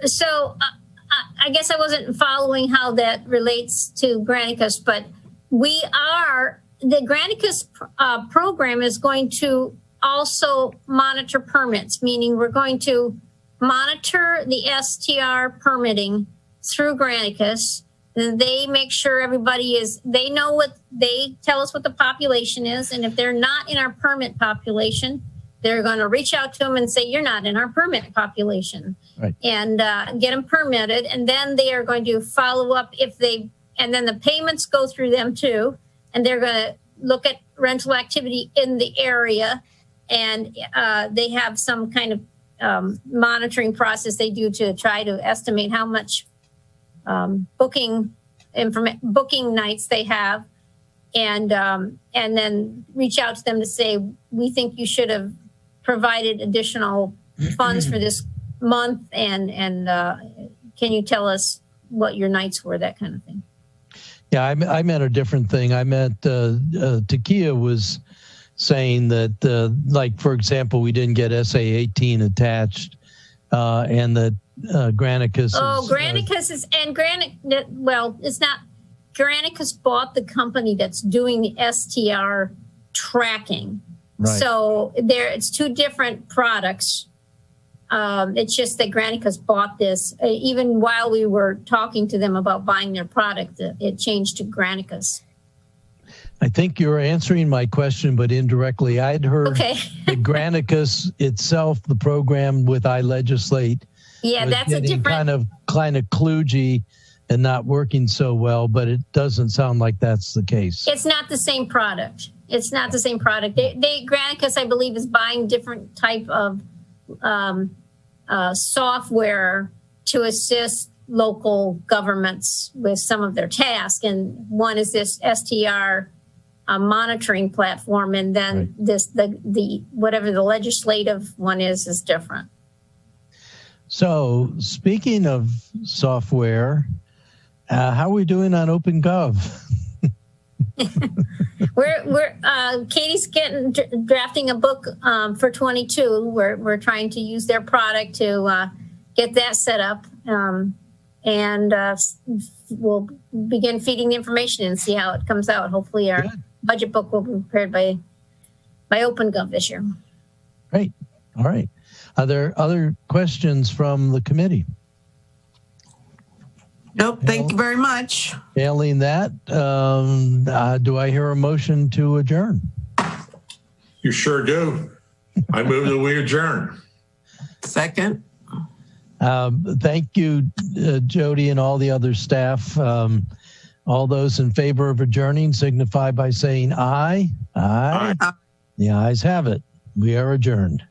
So I guess I wasn't following how that relates to Granicus, but the Granicus program is going to also monitor permits, meaning we're going to monitor the STR permitting through Granicus. And they make sure they tell us what the population is. And if they're not in our permit population, they're going to reach out to them and say, you're not in our permit population, right, and get them permitted. And then they are going to follow up and then the payments go through them too. And they're going to look at rental activity in the area. And they have some kind of monitoring process they do to try to estimate how much booking nights they have, and then reach out to them to say, we think you should have provided additional funds for this month, and can you tell us what your nights were, that kind of thing. Yeah, I meant a different thing. I meant Takia was saying that, like, for example, we didn't get SA 18 attached, and that Granicus. Granicus it's not. Granicus bought the company that's doing the STR tracking. Right. So it's two different products. It's just that Granicus bought this. Even while we were talking to them about buying their product, it changed to Granicus. I think you're answering my question, but indirectly. I'd heard the Granicus itself, the program with iLegislate. Yeah, that's a different kind of kludgy and not working so well, but it doesn't sound like that's the case. It's not the same product. Granicus, I believe, is buying different type of software to assist local governments with some of their tasks, and one is this STR monitoring platform, and then the whatever the legislative one is different. So, speaking of software, how are we doing on OpenGov? we're Katie's drafting a book for 22. We're trying to use their product to get that set up, and we'll begin feeding the information and see how it comes out. Hopefully, our budget book will be prepared by OpenGov this year. Great. All right. Are there other questions from the committee? Nope. Thank you very much. Failing that, do I hear a motion to adjourn? You sure do. I move that we adjourn. Second. Thank you, Jody, and all the other staff. All those in favor of adjourning signify by saying aye. Aye. Aye. The ayes have it. We are adjourned.